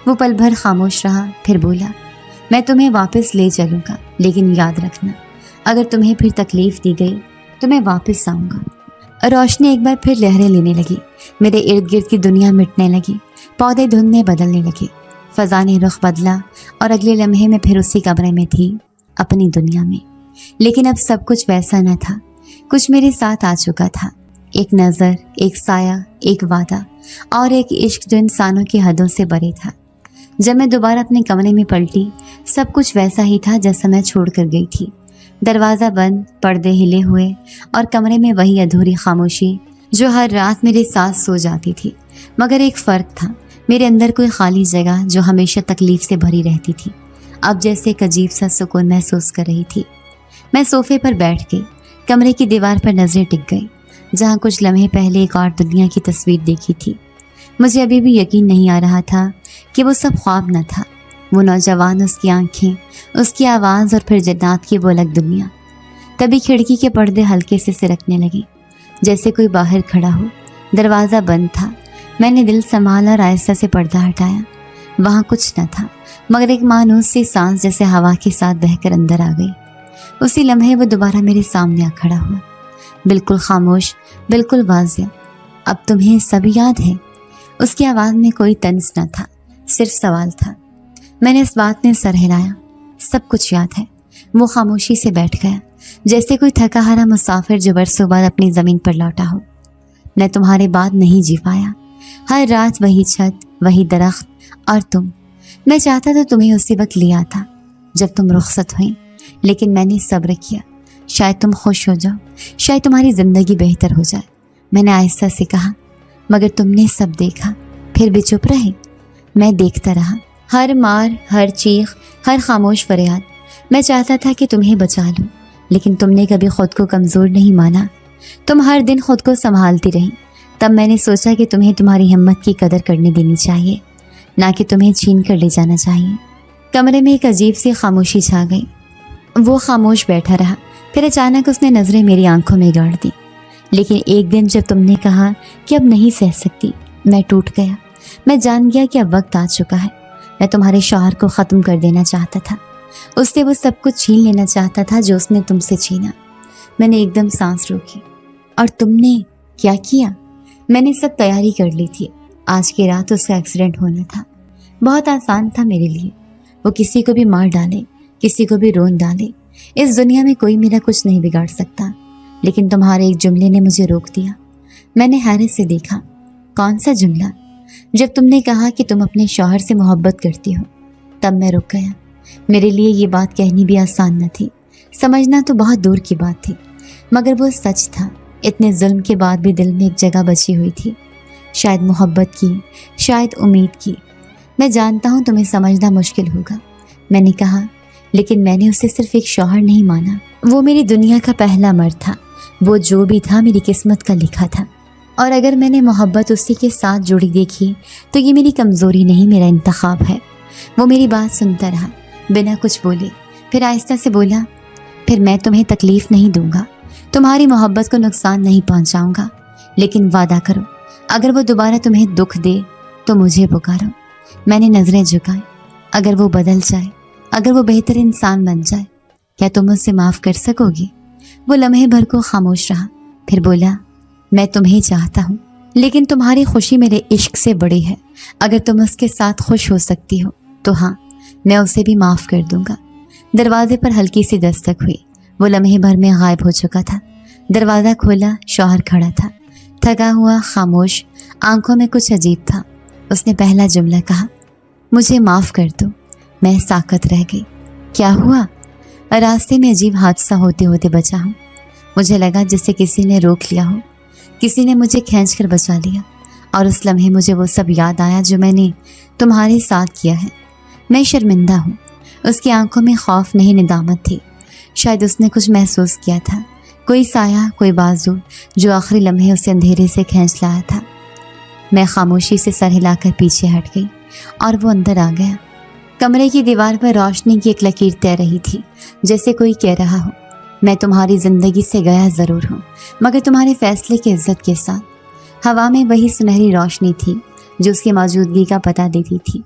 Speaker 1: वो पल भर खामोश रहा, फिर बोला, मैं तुम्हें वापस ले चलूँगा, लेकिन याद रखना, अगर तुम्हें फिर तकलीफ़ दी गई तो मैं वापस आऊँगा। रोशनी एक बार फिर लहरें लेने लगी। मेरे इर्द गिर्द की दुनिया मिटने लगी, पौधे धुंध में बदलने लगे, फ़ज़ा ने रुख बदला और अगले लम्हे में फिर उसी कमरे में थी, अपनी दुनिया में। लेकिन अब सब कुछ वैसा न था। कुछ मेरे साथ आ चुका था, एक नज़र, एक साया, एक वादा और एक इश्क जो इंसानों की हदों से परे था। जब मैं दोबारा अपने कमरे में पलटी, सब कुछ वैसा ही था जैसा मैं छोड़ कर गई थी। दरवाज़ा बंद, पर्दे हिले हुए और कमरे में वही अधूरी खामोशी जो हर रात मेरे साथ सो जाती थी। मगर एक फ़र्क था, मेरे अंदर कोई खाली जगह जो हमेशा तकलीफ़ से भरी रहती थी, अब जैसे एक अजीब सा सुकून महसूस कर रही थी। मैं सोफ़े पर बैठ गई। कमरे की दीवार पर नज़रें टिक गई, जहाँ कुछ लम्हे पहले एक और दुनिया की तस्वीर देखी थी। मुझे अभी भी यकीन नहीं आ रहा था कि वो सब ख्वाब न था। वो नौजवान, उसकी आंखें, उसकी आवाज़ और फिर जन्नत की वो अलग दुनिया। तभी खिड़की के पर्दे हल्के से सिरकने लगे, जैसे कोई बाहर खड़ा हो। दरवाज़ा बंद था। मैंने दिल संभाला और आहिस्ता से पर्दा हटाया। वहाँ कुछ न था, मगर एक मानूस सी सांस जैसे हवा के साथ बहकर अंदर आ गई। उसी लम्हे वो दोबारा मेरे सामने आ खड़ा हुआ, बिल्कुल खामोश, बिल्कुल वाज़िया। अब तुम्हें सब याद है? उसकी आवाज़ में कोई तंज न था, सिर्फ सवाल था। मैंने इस बात में सर हिलाया। सब कुछ याद है। वो खामोशी से बैठ गया, जैसे कोई थका हारा मुसाफिर जो बरसों बाद अपनी ज़मीन पर लौटा हो। मैं तुम्हारे बाद नहीं जी पाया। हर रात वही छत, वही दरख्त और तुम। मैं चाहता तो तुम्हें उसी वक्त लिया था जब तुम रुखसत हुई, लेकिन मैंने सब्र किया। शायद तुम खुश हो जाओ, शायद तुम्हारी ज़िंदगी बेहतर हो जाए। मैंने आहिस्ता से कहा, मगर तुमने सब देखा, फिर भी चुप रहे। मैं देखता रहा, हर मार, हर चीख, हर खामोश फरियाद। मैं चाहता था कि तुम्हें बचा लूं, लेकिन तुमने कभी खुद को कमज़ोर नहीं माना। तुम हर दिन खुद को संभालती रही। तब मैंने सोचा कि तुम्हें तुम्हारी हिम्मत की कदर करने देनी चाहिए, ना कि तुम्हें छीन कर ले जाना चाहिए। कमरे में एक अजीब सी खामोशी छा गई। वो खामोश बैठा रहा, फिर अचानक उसने नज़रें मेरी आंखों में गाड़ दी। लेकिन एक दिन जब तुमने कहा कि अब नहीं सह सकती, मैं टूट गया। मैं जान गया कि अब वक्त आ चुका है। मैं तुम्हारे शौहर को ख़त्म कर देना चाहता था, उससे वो सब कुछ छीन लेना चाहता था जो उसने तुमसे छीना। मैंने एकदम सांस रोकी। और तुमने क्या किया? मैंने सब तैयारी कर ली थी। आज की रात उसका एक्सीडेंट होना था। बहुत आसान था मेरे लिए। वो किसी को भी मार डाले, किसी को भी रोन डाले, इस दुनिया में कोई मेरा कुछ नहीं बिगाड़ सकता। लेकिन तुम्हारे एक जुमले ने मुझे रोक दिया। मैंने हैरत से देखा। कौन सा जुमला? जब तुमने कहा कि तुम अपने शौहर से मोहब्बत करती हो, तब मैं रुक गया। मेरे लिए ये बात कहनी भी आसान न थी, समझना तो बहुत दूर की बात थी, मगर वो सच था। इतने जुल्म के बाद भी दिल में एक जगह बची हुई थी, शायद मोहब्बत की, शायद उम्मीद की। मैं जानता हूँ तुम्हें समझना मुश्किल होगा। मैंने कहा, لیکن میں نے اسے صرف ایک شوہر نہیں مانا، وہ میری دنیا کا پہلا مرد تھا، وہ جو بھی تھا میری قسمت کا لکھا تھا، اور اگر میں نے محبت اسی کے ساتھ جڑی دیکھی تو یہ میری کمزوری نہیں، میرا انتخاب ہے۔ وہ میری بات سنتا رہا بنا کچھ بولے، پھر آہستہ سے بولا، پھر میں تمہیں تکلیف نہیں دوں گا، تمہاری محبت کو نقصان نہیں پہنچاؤں گا، لیکن وعدہ کرو اگر وہ دوبارہ تمہیں دکھ دے تو مجھے پکارو۔ میں نے نظریں جھکائیں، اگر وہ بدل جائے، اگر وہ بہتر انسان بن جائے، کیا تم اسے معاف کر سکو گی؟ وہ لمحے بھر کو خاموش رہا، پھر بولا، میں تمہیں چاہتا ہوں، لیکن تمہاری خوشی میرے عشق سے بڑی ہے، اگر تم اس کے ساتھ خوش ہو سکتی ہو تو ہاں، میں اسے بھی معاف کر دوں گا۔ دروازے پر ہلکی سی دستک ہوئی، وہ لمحے بھر میں غائب ہو چکا تھا۔ دروازہ کھولا، شوہر کھڑا تھا، تھکا ہوا، خاموش، آنکھوں میں کچھ عجیب تھا۔ اس نے پہلا جملہ کہا، مجھے معاف کر دو۔ میں ساکت رہ گئی۔ کیا ہوا؟ راستے میں عجیب حادثہ ہوتے ہوتے بچا ہوں۔ مجھے لگا جیسے کسی نے روک لیا ہو، کسی نے مجھے کھینچ کر بچا لیا، اور اس لمحے مجھے وہ سب یاد آیا جو میں نے تمہارے ساتھ کیا ہے۔ میں شرمندہ ہوں۔ اس کی آنکھوں میں خوف نہیں، ندامت تھی۔ شاید اس نے کچھ محسوس کیا تھا، کوئی سایہ، کوئی بازو جو آخری لمحے اسے اندھیرے سے کھینچ لایا تھا۔ میں خاموشی سے سر ہلا کر پیچھے ہٹ گئی اور وہ اندر آ گیا۔ کمرے کی دیوار پر روشنی کی ایک لکیر تیر رہی تھی، جیسے کوئی کہہ رہا ہو، میں تمہاری زندگی سے گیا ضرور ہوں، مگر تمہارے فیصلے کی عزت کے ساتھ۔ ہوا میں وہی سنہری روشنی تھی جو اس کی موجودگی کا پتہ دیتی تھی۔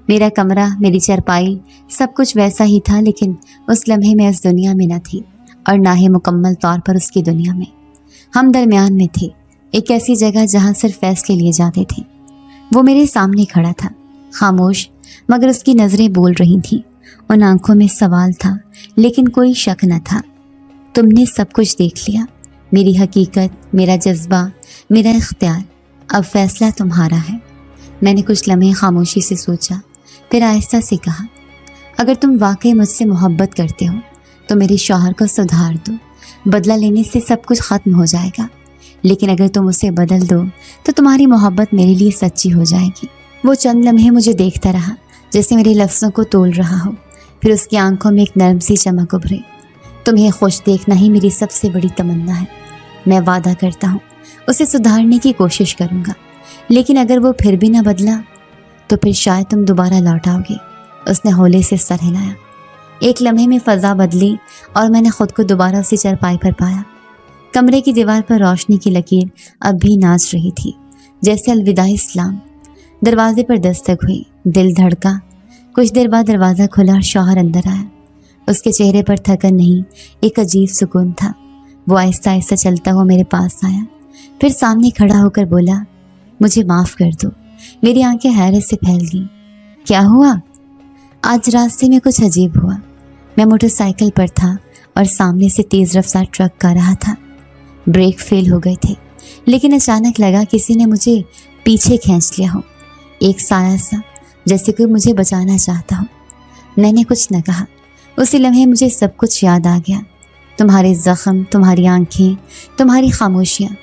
Speaker 1: میرا کمرہ، میری چارپائی، سب کچھ ویسا ہی تھا، لیکن اس لمحے میں اس دنیا میں نہ تھی، اور نہ ہی مکمل طور پر اس کی دنیا میں۔ ہم درمیان میں تھے، ایک ایسی جگہ جہاں صرف فیصلے لیے جاتے تھے۔ وہ میرے سامنے کھڑا تھا، خاموش، مگر اس کی نظریں بول رہی تھیں۔ ان آنکھوں میں سوال تھا، لیکن کوئی شک نہ تھا۔ تم نے سب کچھ دیکھ لیا، میری حقیقت، میرا جذبہ، میرا اختیار، اب فیصلہ تمہارا ہے۔ میں نے کچھ لمحے خاموشی سے سوچا، پھر آہستہ سے کہا، اگر تم واقعی مجھ سے محبت کرتے ہو تو میرے شوہر کو سدھار دو، بدلہ لینے سے سب کچھ ختم ہو جائے گا، لیکن اگر تم اسے بدل دو تو تمہاری محبت میرے لیے سچی ہو جائے گی۔ وہ چند لمحے مجھے دیکھتا رہا، جیسے میرے لفظوں کو تول رہا ہو، پھر اس کی آنکھوں میں ایک نرم سی چمک ابھری۔ تمہیں خوش دیکھنا ہی میری سب سے بڑی تمنا ہے۔ میں وعدہ کرتا ہوں اسے سدھارنے کی کوشش کروں گا، لیکن اگر وہ پھر بھی نہ بدلا تو پھر شاید تم دوبارہ لوٹ آؤ گے۔ اس نے ہولے سے سر ہلایا۔ ایک لمحے میں فضا بدلی اور میں نے خود کو دوبارہ اسی چارپائی پر پایا۔ کمرے کی دیوار پر روشنی کی لکیر اب بھی ناچ رہی تھی، جیسے الوداع اسلام۔ دروازے پر دستک ہوئی، دل دھڑکا۔ کچھ دیر بعد دروازہ کھلا اور شوہر اندر آیا۔ اس کے چہرے پر تھکن نہیں، ایک عجیب سکون تھا۔ وہ آہستہ آہستہ چلتا ہوا میرے پاس آیا، پھر سامنے کھڑا ہو کر بولا، مجھے معاف کر دو۔ میری آنکھیں حیرت سے پھیل گئیں۔ کیا ہوا؟ آج راستے میں کچھ عجیب ہوا۔ میں موٹر سائیکل پر تھا اور سامنے سے تیز رفتار ٹرک آ رہا تھا۔ بریک فیل ہو گئے تھے، لیکن اچانک لگا کسی نے مجھے پیچھے کھینچ لیا ہو، ایک سایہ سا، جیسے کوئی مجھے بچانا چاہتا ہو۔ میں نے کچھ نہ کہا۔ اسی لمحے مجھے سب کچھ یاد آ گیا، تمہارے زخم، تمہاری آنکھیں، تمہاری خاموشیاں۔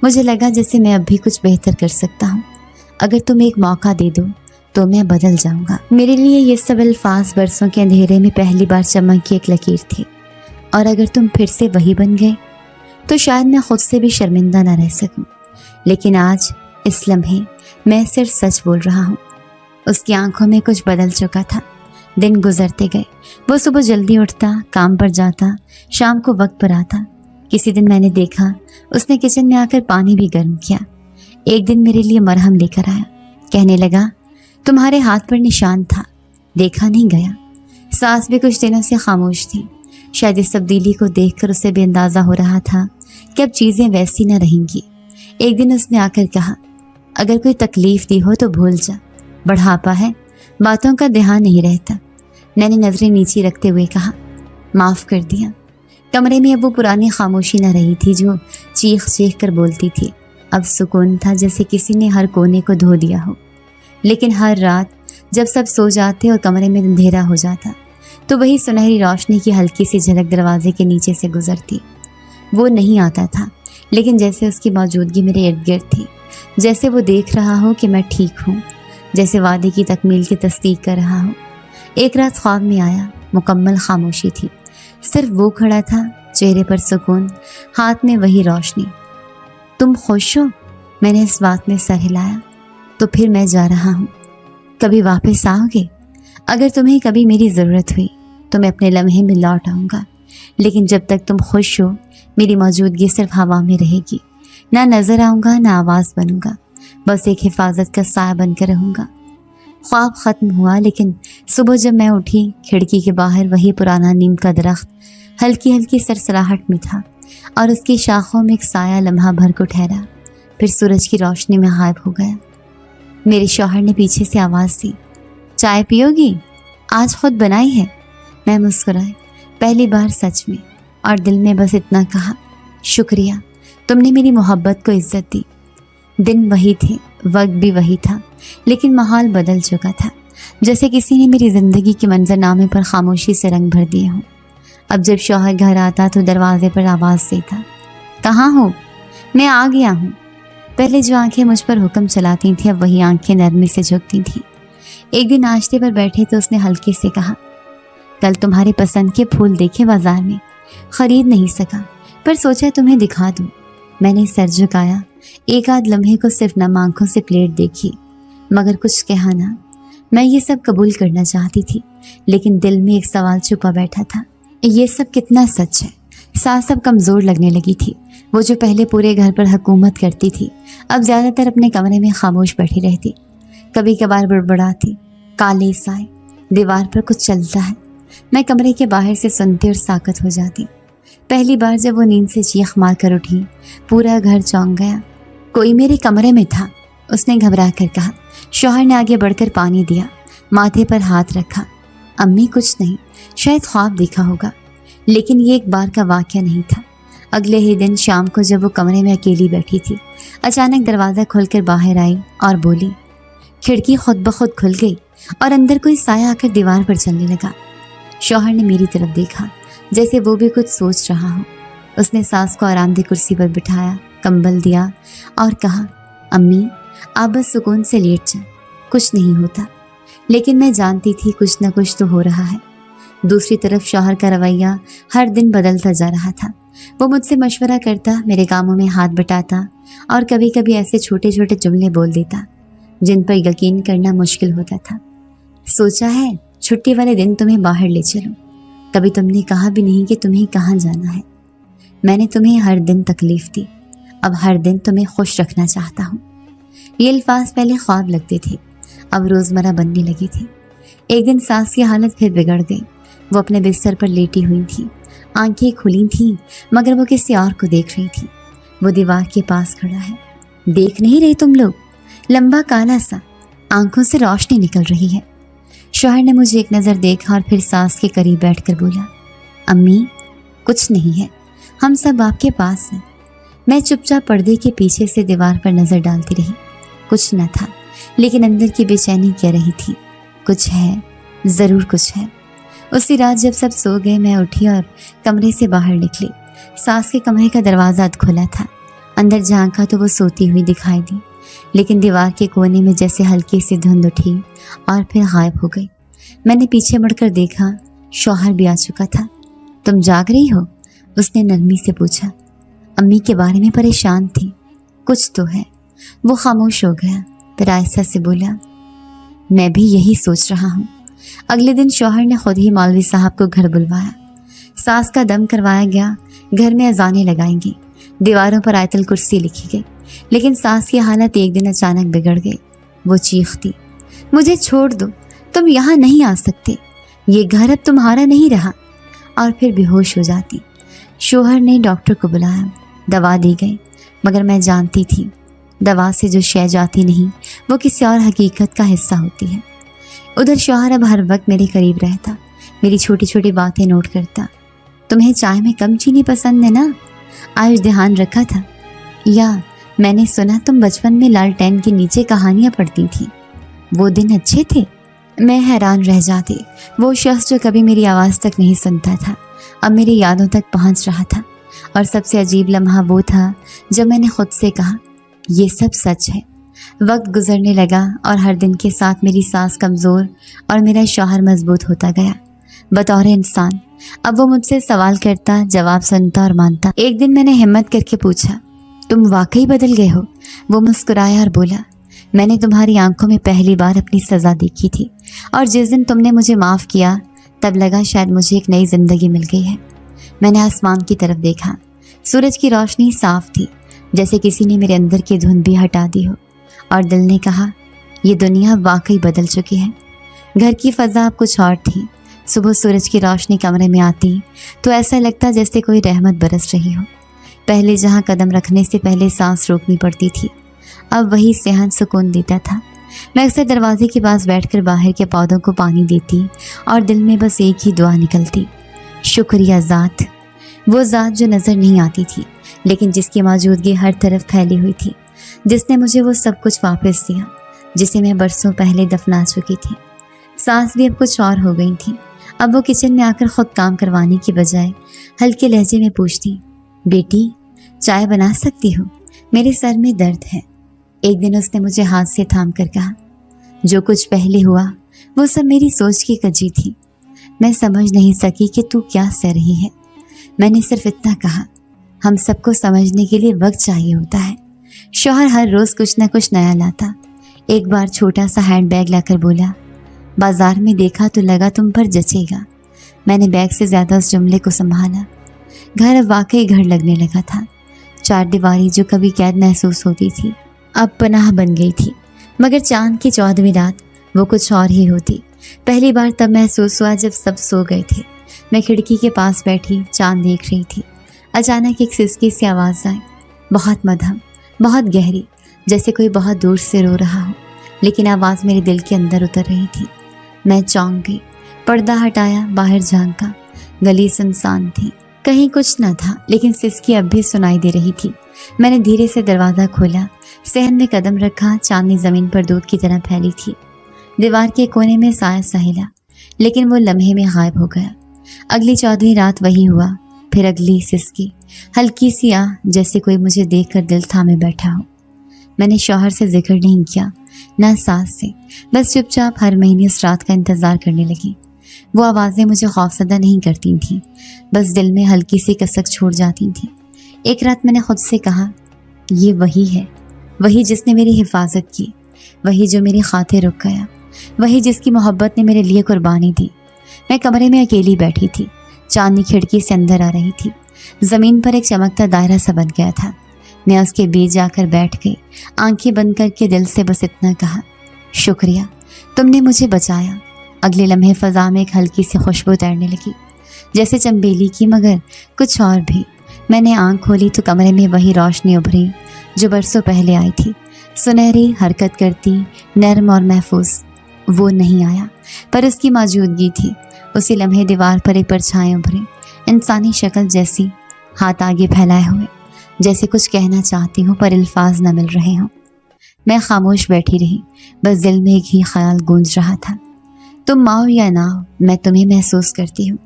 Speaker 1: مجھے لگا جیسے میں اب بھی کچھ بہتر کر سکتا ہوں، اگر تم ایک موقع دے دو تو میں بدل جاؤں گا۔ میرے لیے یہ سب الفاظ برسوں کے اندھیرے میں پہلی بار چمک کی ایک لکیر تھی، اور اگر تم پھر سے وہی بن گئے تو شاید میں خود سے بھی شرمندہ نہ رہ سکوں، لیکن آج اس لمحے میں صرف سچ بول رہا ہوں۔ اس کی آنکھوں میں کچھ بدل چکا تھا۔ دن گزرتے گئے، وہ صبح جلدی اٹھتا، کام پر جاتا، شام کو وقت پر آتا۔ کسی دن میں نے دیکھا اس نے کچن میں آ کر پانی بھی گرم کیا۔ ایک دن میرے لیے مرہم لے کر آیا، کہنے لگا، تمہارے ہاتھ پر نشان تھا، دیکھا نہیں گیا۔ ساس بھی کچھ دنوں سے خاموش تھی، شاید اس تبدیلی کو دیکھ کر اسے بھی اندازہ ہو رہا تھا کہ اب چیزیں ویسی نہ رہیں گی۔ ایک دن اس نے آ کر کہا، اگر کوئی تکلیف دی ہو تو بھول جا، بڑھاپا ہے، باتوں کا دھیان نہیں رہتا۔ میں نے نظریں نیچی رکھتے ہوئے کہا، معاف کر دیا۔ کمرے میں اب وہ پرانی خاموشی نہ رہی تھی جو چیخ چیخ کر بولتی تھی۔ اب سکون تھا، جیسے کسی نے ہر کونے کو دھو دیا ہو۔ لیکن ہر رات جب سب سو جاتے اور کمرے میں اندھیرا ہو جاتا تو وہی سنہری روشنی کی ہلکی سی جھلک دروازے کے نیچے سے گزرتی۔ وہ نہیں آتا تھا، لیکن جیسے اس کی موجودگی میرے ارد گرد تھی، جیسے وہ دیکھ رہا ہو کہ میں ٹھیک ہوں، جیسے وعدے کی تکمیل کی تصدیق کر رہا ہو۔ ایک رات خواب میں آیا، مکمل خاموشی تھی، صرف وہ کھڑا تھا، چہرے پر سکون، ہاتھ میں وہی روشنی۔ تم خوش ہو؟ میں نے اس بات میں سر ہلایا۔ تو پھر میں جا رہا ہوں، کبھی واپس آؤ گے؟ اگر تمہیں کبھی میری ضرورت ہوئی تو میں اپنے لمحے میں لوٹ آؤں گا، لیکن جب تک تم خوش ہو میری موجودگی صرف ہوا میں رہے گی، نہ نظر آؤں گا نہ آواز بنوں گا، بس ایک حفاظت کا سایہ بن کر رہوں گا۔ خواب ختم ہوا، لیکن صبح جب میں اٹھی کھڑکی کے باہر وہی پرانا نیم کا درخت ہلکی ہلکی سرسراہٹ میں تھا، اور اس کی شاخوں میں ایک سایہ لمحہ بھر کو ٹھہرا، پھر سورج کی روشنی میں غائب ہو گیا۔ میرے شوہر نے پیچھے سے آواز دی، چائے پیو گی؟ آج خود بنائی ہے۔ میں مسکرائی، پہلی بار سچ میں، اور دل میں بس اتنا کہا، شکریہ، تم نے میری محبت کو عزت دی۔ دن وہی تھے، وقت بھی وہی تھا، لیکن ماحول بدل چکا تھا، جیسے کسی نے میری زندگی کے منظرنامے پر خاموشی سے رنگ بھر دیے ہوں۔ اب جب شوہر گھر آتا تو دروازے پر آواز دیتا، کہاں ہو؟ میں آ گیا ہوں۔ پہلے جو آنکھیں مجھ پر حکم چلاتی تھیں اب وہی آنکھیں نرمی سے جھکتی تھیں۔ ایک دن ناشتے پر بیٹھے تو اس نے ہلکے سے کہا، کل تمہارے پسند کے پھول دیکھے بازار میں، خرید نہیں سکا پر سوچا تمہیں دکھا دوں۔ میں نے سر جھکایا، ایک آدھ لمحے کو صرف نم آنکھوں سے پلیٹ دیکھی، مگر کچھ کہا نہ۔ میں یہ سب قبول کرنا چاہتی تھی، لیکن دل میں ایک سوال چھپا بیٹھا تھا، یہ سب کتنا سچ ہے؟ سانس اب کمزور لگنے لگی تھی۔ وہ جو پہلے پورے گھر پر حکومت کرتی تھی اب زیادہ تر اپنے کمرے میں خاموش بیٹھی رہتی، کبھی کبھار بڑبڑاتی، کالے سائے، دیوار پر کچھ چلتا ہے، میں کمرے کے باہر سے سنتی اور ساکت ہو جاتی۔ پہلی بار جب وہ نیند سے چیخ مار کر اٹھی پورا گھر چونک گیا۔ کوئی میرے کمرے میں تھا، اس نے گھبرا کر کہا۔ شوہر نے آگے بڑھ کر پانی دیا، ماتھے پر ہاتھ رکھا۔ امی کچھ نہیں، شاید خواب دیکھا ہوگا، لیکن یہ ایک بار کا واقعہ نہیں تھا۔ اگلے ہی دن شام کو جب وہ کمرے میں اکیلی بیٹھی تھی، اچانک دروازہ کھول کر باہر آئی اور بولی۔ کھڑکی خود بخود کھل گئی اور اندر کوئی سایہ آ کر دیوار پر چلنے لگا۔ شوہر نے میری طرف دیکھا جیسے وہ بھی کچھ سوچ رہا ہو۔ اس نے ساس کو آرام دہ کرسی پر بٹھایا، کمبل دیا اور کہا، امی آپ بس سکون سے لیٹ جائیں، کچھ نہیں ہوتا۔ لیکن میں جانتی تھی کچھ نہ کچھ تو ہو رہا ہے۔ دوسری طرف شوہر کا رویہ ہر دن بدلتا جا رہا تھا۔ وہ مجھ سے مشورہ کرتا، میرے کاموں میں ہاتھ بٹاتا اور کبھی کبھی ایسے چھوٹے چھوٹے جملے بول دیتا جن پر یقین کرنا مشکل ہوتا تھا۔ سوچا ہے چھٹی والے دن تمہیں باہر لے چلوں، کبھی تم نے کہا بھی نہیں کہ تمہیں کہاں جانا ہے۔ میں نے تمہیں ہر دن تکلیف دی، اب ہر دن تمہیں خوش رکھنا چاہتا ہوں۔ یہ الفاظ پہلے خواب لگتے تھے، اب روزمرہ بننے لگے تھے۔ ایک دن ساس کی حالت پھر بگڑ گئی۔ وہ اپنے بستر پر لیٹی ہوئی تھی، آنکھیں کھلی تھیں مگر وہ کسی اور کو دیکھ رہی تھی۔ وہ دیوار کے پاس کھڑا ہے، دیکھ نہیں رہے تم لوگ؟ لمبا کالا سا، آنکھوں سے روشنی نکل رہی ہے۔ شوہر نے مجھے ایک نظر دیکھا اور پھر ساس کے قریب بیٹھ کر بولا، امی کچھ نہیں ہے، ہم سب آپ کے پاس ہیں۔ میں چپ چاپ پردے کے پیچھے سے دیوار پر نظر ڈالتی رہی، کچھ نہ تھا، لیکن اندر کی بے چینی کہہ رہی تھی، کچھ ہے، ضرور کچھ ہے۔ اسی رات جب سب سو گئے میں اٹھی اور کمرے سے باہر نکلی۔ ساس کے کمرے کا دروازہ کھلا تھا، اندر جھانکا تو وہ سوتی ہوئی دکھائی دی، لیکن دیوار کے کونے میں جیسے ہلکی سی دھند اٹھی اور پھر غائب ہو گئی۔ میں نے پیچھے مڑ کر دیکھا، شوہر بھی آ چکا تھا۔ تم جاگ رہی ہو؟ اس نے نرمی سے پوچھا۔ امی کے بارے میں پریشان تھی، کچھ تو ہے۔ وہ خاموش ہو گیا، پھر آہستہ سے بولا، میں بھی یہی سوچ رہا ہوں۔ اگلے دن شوہر نے خود ہی مولوی صاحب کو گھر بلوایا، ساس کا دم کروایا گیا، گھر میں اذانیں لگائیں گی، دیواروں پر آیت الکرسی لکھی گئی۔ لیکن ساس کی حالت ایک دن اچانک بگڑ گئی۔ وہ چیختی، مجھے چھوڑ دو، تم یہاں نہیں آ سکتے، یہ گھر اب تمہارا نہیں رہا، اور پھر بے ہوش ہو جاتی۔ شوہر نے ڈاکٹر کو بلایا، دوا دی گئی، مگر میں جانتی تھی دوا سے جو شے جاتی نہیں وہ کسی اور حقیقت کا حصہ ہوتی ہے۔ ادھر شوہر اب ہر وقت میرے قریب رہتا، میری چھوٹی چھوٹی باتیں نوٹ کرتا۔ تمہیں چائے میں کم چینی پسند ہے نا؟ آج دھیان رکھا تھا؟ یا میں نے سنا تم بچپن میں لالٹین کے نیچے کہانیاں پڑھتی تھی، وہ دن اچھے تھے؟ میں حیران رہ جاتی۔ وہ شخص جو کبھی میری آواز تک نہیں سنتا تھا اب میری یادوں تک پہنچ رہا تھا، اور سب سے عجیب لمحہ وہ تھا جب میں نے خود سے کہا، یہ سب سچ ہے۔ وقت گزرنے لگا اور ہر دن کے ساتھ میری سانس کمزور اور میرا شوہر مضبوط ہوتا گیا۔ बतौर इंसान। अब वो मुझसे सवाल करता, जवाब सुनता और मानता। एक दिन मैंने हिम्मत करके पूछा, तुम वाकई बदल गए हो? वो मुस्कुराया और बोला, मैंने तुम्हारी आंखों में पहली बार अपनी सज़ा देखी थी, और जिस दिन तुमने मुझे माफ़ किया तब लगा शायद मुझे एक नई ज़िंदगी मिल गई है। मैंने आसमान की तरफ देखा। सूरज की रोशनी साफ थी, जैसे किसी ने मेरे अंदर की धुंध भी हटा दी हो, और दिल ने कहा, ये दुनिया वाकई बदल चुकी है। घर की फ़ज़ा अब कुछ और थी। सुबह सूरज की रोशनी कमरे में आती तो ऐसा लगता जैसे कोई रहमत बरस रही हो। पहले जहाँ कदम रखने से पहले सांस रोकनी पड़ती थी, अब वही सेहन सुकून देता था। मैं अक्सर दरवाजे के पास बैठकर बाहर के पौधों को पानी देती और दिल में बस एक ही दुआ निकलती, शुक्रिया ज़ात। वो ज़ात जो नज़र नहीं आती थी लेकिन जिसकी मौजूदगी हर तरफ फैली हुई थी, जिसने मुझे वो सब कुछ वापस दिया जिसे मैं बरसों पहले दफना चुकी थी। सांस भी अब कुछ और हो गई थी। अब वो किचन में आकर ख़ुद काम करवाने की बजाय हल्के लहजे में पूछती, बेटी चाय बना सकती हो? मेरे सर में दर्द है। एक दिन उसने मुझे हाथ से थाम कर कहा, जो कुछ पहले हुआ वो सब मेरी सोच की कजी थी। मैं समझ नहीं सकी कि तू क्या सह रही है। मैंने सिर्फ इतना कहा, हम सबको समझने के लिए वक्त चाहिए होता है। शौहर हर रोज़ कुछ न कुछ नया लाता। एक बार छोटा सा हैंड बैग लाकर बोला, बाजार में देखा तो लगा तुम पर जचेगा। मैंने बैग से ज़्यादा उस जुमले को संभाला। घर अब वाकई घर लगने लगा था। चार दीवारी जो कभी कैद महसूस होती थी अब पनाह बन गई थी। मगर चांद की 14वीं रात वो कुछ और ही होती। पहली बार तब महसूस हुआ जब सब सो गए थे। मैं खिड़की के पास बैठी चांद देख रही थी। अचानक एक सिसकी सी आवाज़ आई, बहुत मध्यम, बहुत गहरी, जैसे कोई बहुत दूर से रो रहा हो, लेकिन आवाज़ मेरे दिल के अंदर उतर रही थी। मैं चौंक गई। पर्दा हटाया, बाहर झांका। गली सुनसान थी, कहीं कुछ न था, लेकिन सिसकी अब भी सुनाई दे रही थी। मैंने धीरे से दरवाज़ा खोला, सहन में कदम रखा। चांदनी ज़मीन पर दूध की तरह फैली थी। दीवार के कोने में साया सा हिला, लेकिन वो लम्हे में गायब हो गया। अगली 14वीं रात वही हुआ। फिर अगली सिसकी, हल्की सी आह, जैसे कोई मुझे देखकर दिल थामे बैठा हो। मैंने शौहर से जिक्र नहीं किया, ना सास से, बस चुपचाप हर महीने उस रात का इंतज़ार करने लगी। वो आवाज़ें मुझे खौफजदा नहीं करती थीं, बस दिल में हल्की सी कसक छोड़ जाती थीं। एक रात मैंने खुद से कहा, ये वही है, वही जिसने मेरी हिफाजत की, वही जो मेरी खातिर रुक गया, वही जिसकी मोहब्बत ने मेरे लिए कुर्बानी दी। मैं कमरे में अकेली बैठी थी। चांदनी खिड़की से अंदर आ रही थी। ज़मीन पर एक चमकता दायरा सा बन गया था। मैं उसके बीच जाकर बैठ गई, आंखें बंद करके दिल से बस इतना कहा, शुक्रिया, तुमने मुझे बचाया। अगले लम्हे फ़ज़ा में एक हल्की सी खुशबू तैरने लगी, जैसे चंबेली की, मगर कुछ और भी। मैंने आंख खोली तो कमरे में वही रोशनी उभरी जो बरसों पहले आई थी, सुनहरी, हरकत करती, नरम और महफूज। वो नहीं आया, पर उसकी मौजूदगी थी। उसी लम्हे दीवार पर एक परछाई उभरी, इंसानी शक्ल जैसी, हाथ आगे फैलाए हुए, जैसे कुछ कहना चाहती हूँ पर अल्फाज न मिल रहे हों। मैं खामोश बैठी रही, बस दिल में एक ही ख्याल गूंज रहा था, तुम आओ या ना हो, मैं तुम्हें महसूस करती हूँ।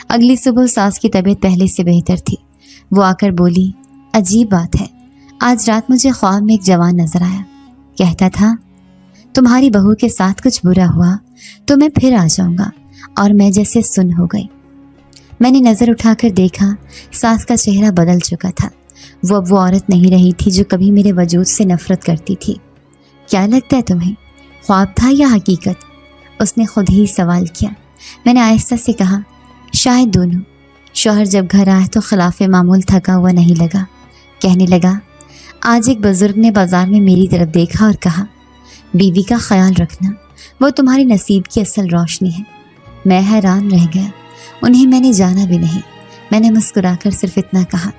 Speaker 1: अगली सुबह सास की तबीयत पहले से बेहतर थी। वो आकर बोली, अजीब बात है, आज रात मुझे ख्वाब में एक जवान नजर आया। कहता था, तुम्हारी बहू के साथ कुछ बुरा हुआ तो मैं फिर आ जाऊंगा। और मैं जैसे सुन हो गई। मैंने नज़र उठाकर देखा, सास का चेहरा बदल चुका था। वो अब वो औरत नहीं रही थी जो कभी मेरे वजूद से नफरत करती थी। क्या लगता है तुम्हें, ख्वाब था या हकीकत? उसने खुद ही सवाल किया। मैंने आहिस्ता से कहा, शायद दोनों। शौहर जब घर आया तो खिलाफ मामूल थका हुआ नहीं लगा। कहने लगा, आज एक बुजुर्ग ने बाजार में मेरी तरफ देखा और कहा, बीवी का ख्याल रखना, वो तुम्हारे नसीब की असल रोशनी है। मैं हैरान रह गया, उन्हें मैंने जाना भी नहीं। मैंने मुस्कुराकर सिर्फ इतना कहा,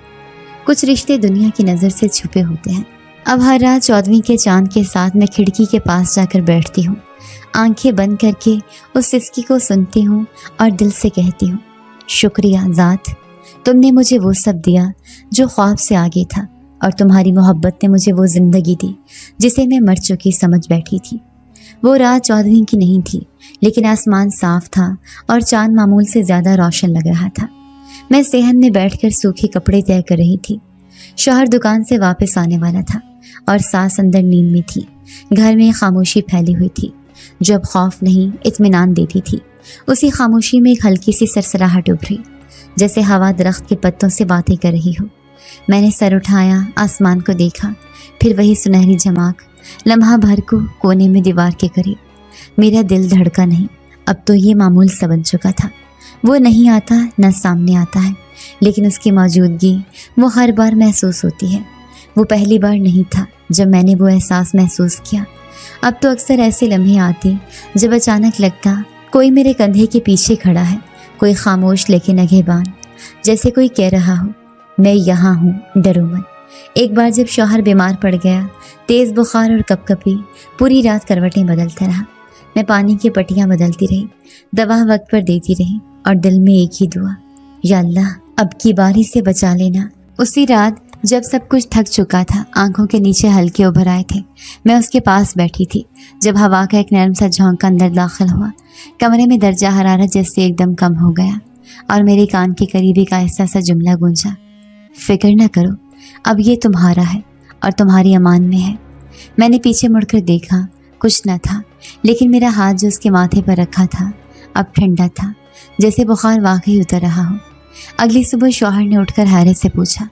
Speaker 1: कुछ रिश्ते दुनिया की नज़र से छुपे होते हैं। अब हर रात 14वीं के चांद के साथ मैं खिड़की के पास जाकर बैठती हूँ, आंखें बंद करके उस सिसकी को सुनती हूँ और दिल से कहती हूँ, शुक्रिया ज़ात, तुमने मुझे वो सब दिया जो ख्वाब से आगे था, और तुम्हारी मोहब्बत ने मुझे वो ज़िंदगी दी जिसे मैं मर चुकी समझ बैठी थी। वो रात 14वीं की नहीं थी, लेकिन आसमान साफ था और चांद मामूल से ज़्यादा रोशन लग रहा था। मैं सेहन में बैठकर सूखे कपड़े तय कर रही थी। शौहर दुकान से वापस आने वाला था और सास अंदर नींद में थी। घर में खामोशी फैली हुई थी। جو اب خوف نہیں اطمینان دیتی تھی۔ اسی خاموشی میں ایک ہلکی سی سرسراہٹ ابھری، جیسے ہوا درخت کے پتوں سے باتیں کر رہی ہو۔ میں نے سر اٹھایا، آسمان کو دیکھا، پھر وہی سنہری چمک، لمحہ بھر کو کونے میں دیوار کے قریب۔ میرا دل دھڑکا نہیں، اب تو یہ معمول سا بن چکا تھا۔ وہ نہیں آتا، نہ سامنے آتا ہے، لیکن اس کی موجودگی وہ ہر بار محسوس ہوتی ہے۔ وہ پہلی بار نہیں تھا جب میں نے وہ احساس محسوس کیا۔ اب تو اکثر ایسے لمحے آتے جب اچانک لگتا کوئی میرے کندھے کے پیچھے کھڑا ہے، کوئی خاموش لیکن نگہبان، جیسے کوئی کہہ رہا ہو میں یہاں ہوں، ڈرو مت۔ ایک بار جب شوہر بیمار پڑ گیا، تیز بخار اور کپ کپی، پوری رات کروٹیں بدلتا رہا۔ میں پانی کی پٹیاں بدلتی رہی، دوا وقت پر دیتی رہی، اور دل میں ایک ہی دعا، یا اللہ اب کی باری سے بچا لینا۔ اسی رات جب سب کچھ تھک چکا تھا، آنکھوں کے نیچے ہلکے ابھر آئے تھے، میں اس کے پاس بیٹھی تھی جب ہوا کا ایک نرم سا جھونکا اندر داخل ہوا۔ کمرے میں درجہ حرارت جیسے ایک دم کم ہو گیا، اور میرے کان کے قریب ایک آہستہ سا جملہ گونجا، فکر نہ کرو، اب یہ تمہارا ہے اور تمہاری امان میں ہے۔ میں نے پیچھے مڑ کر دیکھا، کچھ نہ تھا، لیکن میرا ہاتھ جو اس کے ماتھے پر رکھا تھا اب ٹھنڈا تھا، جیسے بخار واقعی اتر رہا ہو۔ اگلی صبح شوہر نے اٹھ کر حیرت سے پوچھا۔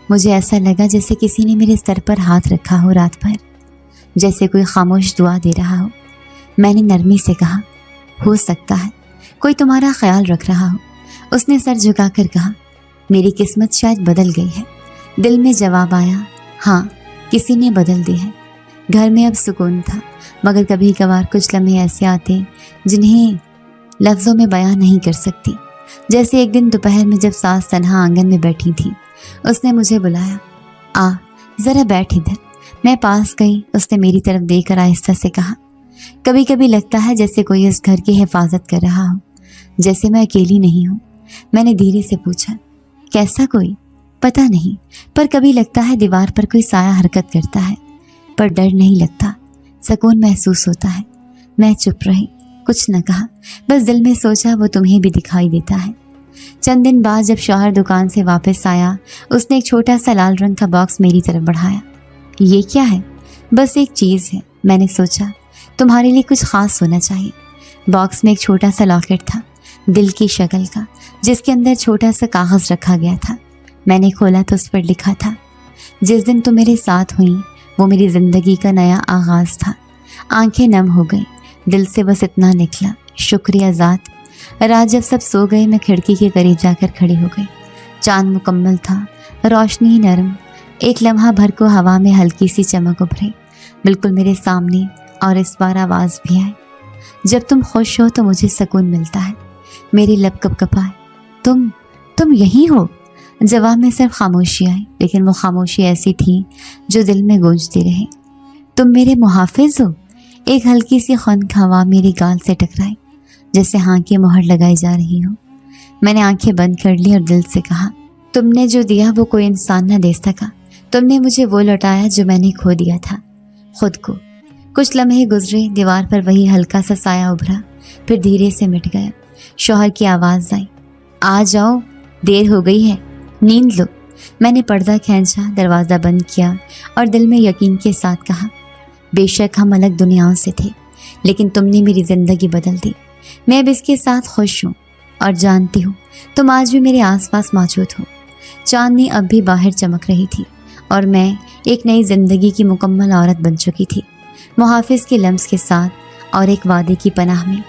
Speaker 1: مجھے ایسا لگا جیسے کسی نے میرے سر پر ہاتھ رکھا ہو رات بھر، جیسے کوئی خاموش دعا دے رہا ہو۔ میں نے نرمی سے کہا، ہو سکتا ہے کوئی تمہارا خیال رکھ رہا ہو۔ اس نے سر جھکا کر کہا، میری قسمت شاید بدل گئی ہے۔ دل میں جواب آیا، ہاں کسی نے بدل دی ہے۔ گھر میں اب سکون تھا، مگر کبھی کبھار کچھ لمحے ایسے آتے جنہیں لفظوں میں بیان نہیں کر سکتی۔ جیسے ایک دن دوپہر میں جب ساس تنہا آنگن میں بیٹھی تھی، اس نے مجھے بلایا، آ ذرا بیٹھ ادھر۔ میں پاس گئی، اس نے میری طرف دیکھ کر آہستہ سے کہا، کبھی کبھی لگتا ہے جیسے کوئی اس گھر کی حفاظت کر رہا ہو، جیسے میں اکیلی نہیں ہوں۔ میں نے دھیرے سے پوچھا، کیسا کوئی؟ پتہ نہیں، پر کبھی لگتا ہے دیوار پر کوئی سایہ حرکت کرتا ہے، پر ڈر نہیں لگتا، سکون محسوس ہوتا ہے۔ میں چپ رہی، کچھ نہ کہا، بس دل میں سوچا وہ تمہیں بھی دکھائی دیتا ہے۔ چند دن بعد جب شوہر دکان سے واپس آیا، اس نے ایک چھوٹا سا لال رنگ کا باکس میری طرف بڑھایا۔ یہ کیا ہے؟ بس ایک چیز ہے، میں نے سوچا تمہارے لیے کچھ خاص ہونا چاہیے۔ باکس میں ایک چھوٹا سا لاکٹ تھا، دل کی شکل کا، جس کے اندر چھوٹا سا کاغذ رکھا گیا تھا۔ میں نے کھولا تو اس پر لکھا تھا، جس دن تم میرے ساتھ ہوئیں وہ میری زندگی کا نیا آغاز تھا۔ آنکھیں نم ہو گئیں، دل سے بس اتنا نکلا، شکریہ ذات۔ رات جب سب سو گئے، میں کھڑکی کے قریب جا کر کھڑی ہو گئی۔ چاند مکمل تھا، روشنی نرم، ایک لمحہ بھر کو ہوا میں ہلکی سی چمک ابھری، بالکل میرے سامنے، اور اس بار آواز بھی آئی، جب تم خوش ہو تو مجھے سکون ملتا ہے۔ میری لب کپ کپائے، تم یہی ہو؟ جواب میں صرف خاموشی آئی، لیکن وہ خاموشی ایسی تھی جو دل میں گونجتی رہی۔ تم میرے محافظ ہو؟ ایک ہلکی سی خنک ہوا میری گال سے ٹکرائی، جیسے ہاں کی مہر لگائی جا رہی ہو۔ میں نے آنکھیں بند کر لی اور دل سے کہا، تم نے جو دیا وہ کوئی انسان نہ دے سکا۔ تم نے مجھے وہ لوٹایا جو میں نے کھو دیا تھا، خود کو۔ کچھ لمحے گزرے، دیوار پر وہی ہلکا سا سایہ ابھرا، پھر دھیرے سے مٹ گیا۔ شوہر کی آواز آئی، آ جاؤ، دیر ہو گئی ہے، نیند لو۔ میں نے پردہ کھینچا، دروازہ بند کیا، اور دل میں یقین کے ساتھ کہا، بے شک ہم الگ دنیاؤں سے تھے، لیکن تم نے میری زندگی بدل دی۔ میں اب اس کے ساتھ خوش ہوں، اور جانتی ہوں تم آج بھی میرے آس پاس موجود ہو۔ چاندنی اب بھی باہر چمک رہی تھی، اور میں ایک نئی زندگی کی مکمل عورت بن چکی تھی، محافظ کے لمس کے ساتھ اور ایک وعدے کی پناہ میں۔